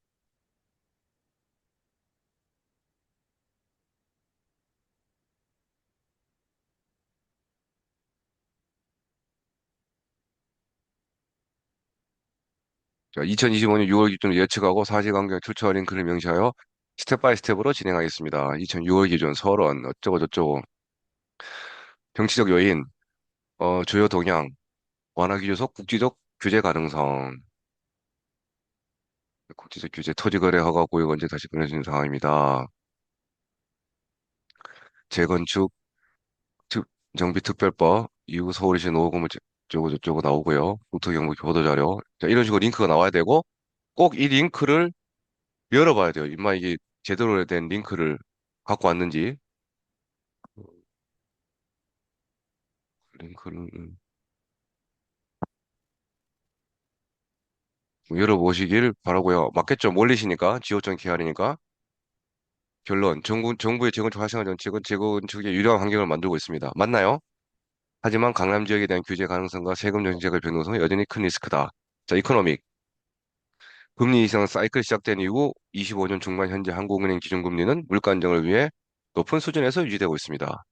자, 2025년 6월 기준 예측하고 사실관계 출처 링크를 명시하여 스텝 바이 스텝으로 진행하겠습니다. 2006월 기준 서론 어쩌고 저쩌고 정치적 요인, 주요 동향, 완화 기조속 국지적 규제 가능성, 국제적 규제 토지거래 허가 구역 언제 다시 끊어지는 상황입니다. 재건축 정비특별법 이후 서울시 노후건물 저쩌고 저쩌고 나오고요. 국토경비 보도자료. 자, 이런 식으로 링크가 나와야 되고 꼭 이 링크를 열어봐야 돼요. 임마 이게 제대로 된 링크를 갖고 왔는지 링크를 열어보시길 바라고요. 맞겠죠? 몰리시니까 지호점 계열이니까. 결론 정부의 재건축 활성화 정책은 재건축에 유리한 환경을 만들고 있습니다. 맞나요? 하지만 강남 지역에 대한 규제 가능성과 세금 정책의 변동성은 여전히 큰 리스크다. 자, 이코노믹. 금리 인상 사이클 시작된 이후 25년 중반 현재 한국은행 기준금리는 물가 안정을 위해 높은 수준에서 유지되고 있습니다.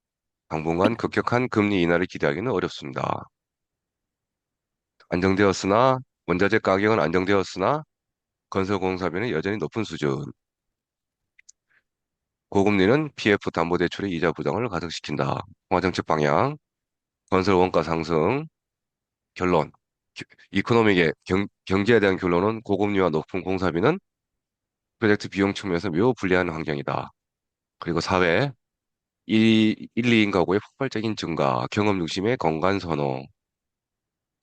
당분간 급격한 금리 인하를 기대하기는 어렵습니다. 안정되었으나 원자재 가격은 안정되었으나 건설공사비는 여전히 높은 수준. 고금리는 PF 담보대출의 이자 부담을 가중시킨다. 통화정책 방향, 건설 원가 상승, 결론. 이코노믹의 경제에 대한 결론은 고금리와 높은 공사비는 프로젝트 비용 측면에서 매우 불리한 환경이다. 그리고 사회, 1, 2인 가구의 폭발적인 증가, 경험 중심의 건강 선호,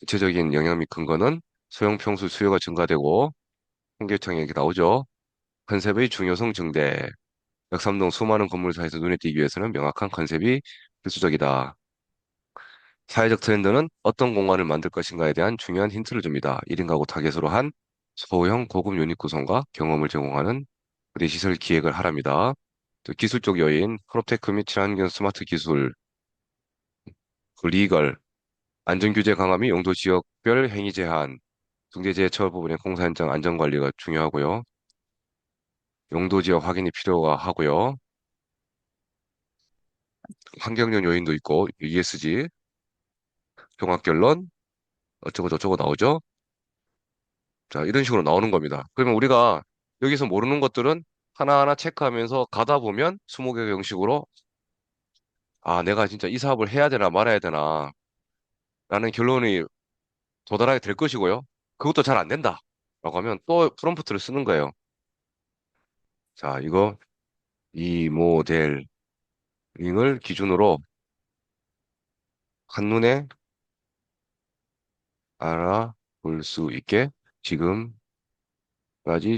구체적인 영향 및 근거는 소형 평수 수요가 증가되고 통계청에 이렇게 나오죠. 컨셉의 중요성 증대, 역삼동 수많은 건물 사이에서 눈에 띄기 위해서는 명확한 컨셉이 필수적이다. 사회적 트렌드는 어떤 공간을 만들 것인가에 대한 중요한 힌트를 줍니다. 1인 가구 타겟으로 한 소형 고급 유닛 구성과 경험을 제공하는 우리 시설 기획을 하랍니다. 또 기술적 요인, 프로테크 및 친환경 스마트 기술, 그 리걸, 안전규제 강화 및 용도 지역별 행위 제한, 중대재해 처벌 부분의 공사 현장 안전 관리가 중요하고요. 용도 지역 확인이 필요가 하고요. 환경적 요인도 있고 ESG, 종합 결론 어쩌고 저쩌고 나오죠. 자, 이런 식으로 나오는 겁니다. 그러면 우리가 여기서 모르는 것들은 하나하나 체크하면서 가다 보면 20개 형식으로 아, 내가 진짜 이 사업을 해야 되나 말아야 되나 라는 결론이 도달하게 될 것이고요. 그것도 잘 안 된다. 라고 하면 또 프롬프트를 쓰는 거예요. 자, 이거 이 모델링을 기준으로 한눈에 알아볼 수 있게 지금까지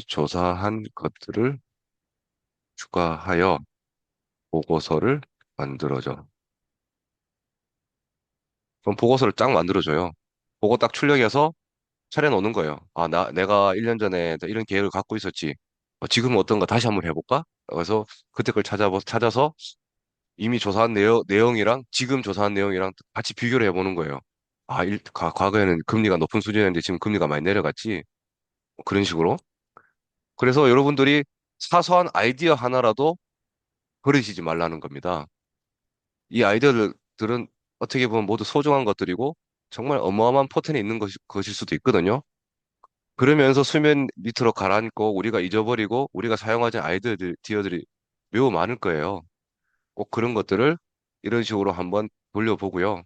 조사한 것들을 추가하여 보고서를 만들어줘. 그럼 보고서를 쫙 만들어줘요. 보고 딱 출력해서 차려놓는 거예요. 아, 내가 1년 전에 이런 계획을 갖고 있었지. 지금은 어떤가 다시 한번 해볼까? 그래서 그때 걸 찾아서 이미 조사한 내용이랑 지금 조사한 내용이랑 같이 비교를 해보는 거예요. 아, 과거에는 금리가 높은 수준이었는데 지금 금리가 많이 내려갔지. 뭐 그런 식으로. 그래서 여러분들이 사소한 아이디어 하나라도 버리시지 말라는 겁니다. 이 아이디어들은 어떻게 보면 모두 소중한 것들이고 정말 어마어마한 포텐이 있는 것일 수도 있거든요. 그러면서 수면 밑으로 가라앉고 우리가 잊어버리고 우리가 사용하지 않은 아이디어들이 매우 많을 거예요. 꼭 그런 것들을 이런 식으로 한번 돌려보고요.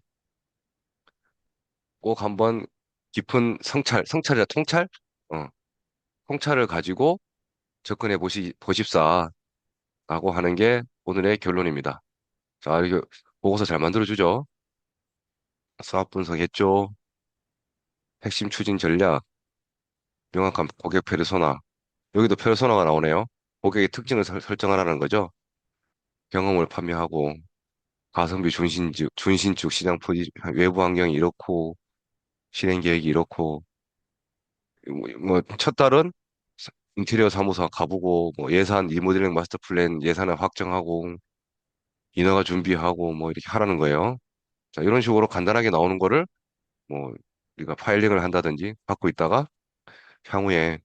꼭 한번 깊은 성찰이라 통찰? 어, 통찰을 가지고 접근해 보십사라고 하는 게 오늘의 결론입니다. 자, 이거 보고서 잘 만들어주죠. 사업 분석했죠. 핵심 추진 전략, 명확한 고객 페르소나. 여기도 페르소나가 나오네요. 고객의 특징을 설정하라는 거죠. 경험을 판매하고, 가성비 준신축 시장 외부 환경이 이렇고, 실행 계획이 이렇고, 첫 달은 인테리어 사무소 가보고, 뭐 예산, 리모델링 마스터 플랜 예산을 확정하고, 인허가 준비하고, 뭐 이렇게 하라는 거예요. 자, 이런 식으로 간단하게 나오는 거를, 뭐, 우리가 파일링을 한다든지 받고 있다가, 향후에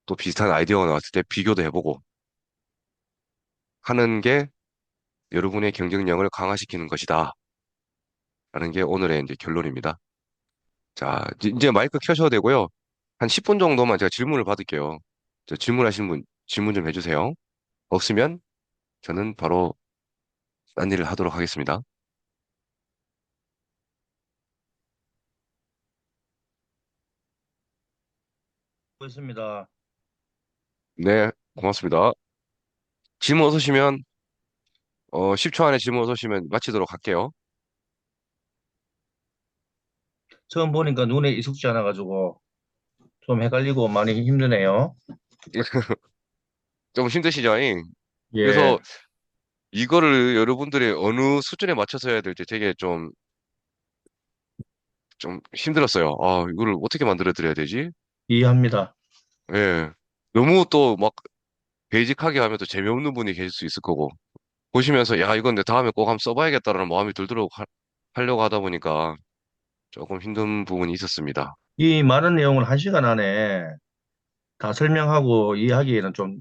또 비슷한 아이디어가 나왔을 때 비교도 해보고 하는 게 여러분의 경쟁력을 강화시키는 것이다. 라는 게 오늘의 이제 결론입니다. 자, 이제 마이크 켜셔도 되고요. 한 10분 정도만 제가 질문을 받을게요. 질문하신 분, 질문 좀 해주세요. 없으면 저는 바로 딴 일을 하도록 하겠습니다. 있습니다. 네, 고맙습니다. 질문 없으시면, 10초 안에 질문 없으시면 마치도록 할게요. 처음 보니까 눈에 익숙지 않아가지고 좀 헷갈리고 많이 힘드네요. 좀 힘드시죠? 잉? 예, 그래서 이거를 여러분들이 어느 수준에 맞춰서 해야 될지 되게 좀 힘들었어요. 아, 이거를 어떻게 만들어 드려야 되지? 이해합니다. 예. 너무 또 막 베이직하게 하면 또 재미없는 분이 계실 수 있을 거고. 보시면서, 야, 이건 내 다음에 꼭 한번 써봐야겠다라는 마음이 들도록 하려고 하다 보니까 조금 힘든 부분이 있었습니다. 이 많은 내용을 한 시간 안에 다 설명하고 이해하기에는 좀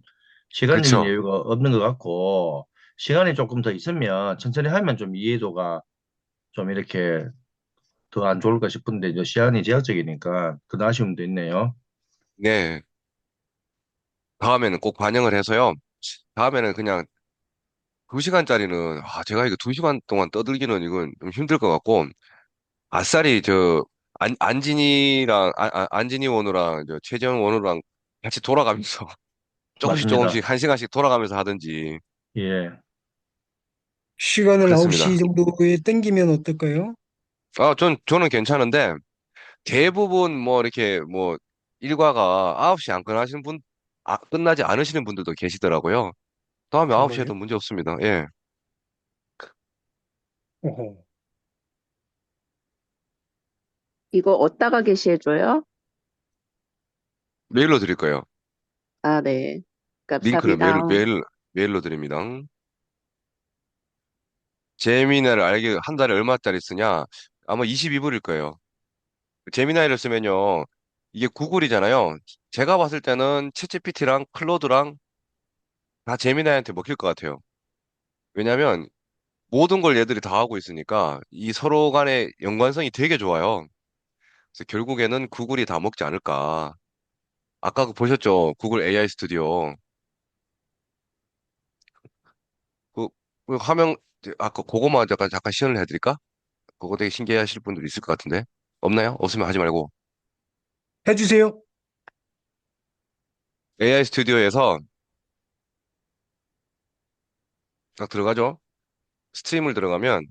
시간적인 그쵸? 여유가 없는 것 같고 시간이 조금 더 있으면 천천히 하면 좀 이해도가 좀 이렇게 더 안 좋을까 싶은데 이제 시간이 제한적이니까 그런 아쉬움도 있네요. 네. 다음에는 꼭 반영을 해서요. 다음에는 그냥 2시간짜리는, 제가 이거 2시간 동안 떠들기는 이건 좀 힘들 것 같고, 아싸리 안진이 원우랑 최재형 원우랑 같이 돌아가면서 조금씩 맞습니다. 조금씩 1시간씩 돌아가면서 하든지. 예. 시간을 그렇습니다. 9시 정도에 땡기면 어떨까요? 저는 괜찮은데, 대부분 뭐 이렇게 뭐 일과가 9시 안 끝나시는 끝나지 않으시는 분들도 계시더라고요. 다음에 9시 정말요? 에도 문제 없습니다. 예. 어허. 이거 어디다가 게시해줘요? 메일로 드릴 거예요. 아, 네. 링크를 감사합니다. 메일로 드립니다. 제미나를 알게 한 달에 얼마짜리 쓰냐? 아마 22불일 거예요. 제미나이를 쓰면요. 이게 구글이잖아요. 제가 봤을 때는 챗GPT랑 클로드랑 다 제미나이한테 먹힐 것 같아요. 왜냐면 모든 걸 얘들이 다 하고 있으니까 이 서로 간의 연관성이 되게 좋아요. 그래서 결국에는 구글이 다 먹지 않을까. 아까 보셨죠? 구글 AI 스튜디오. 그, 그 화면, 아까 그거만 잠깐 시연을 해드릴까? 그거 되게 신기해하실 분들 있을 것 같은데. 없나요? 없으면 하지 말고. 해주세요. AI 스튜디오에서 딱 들어가죠? 스트림을 들어가면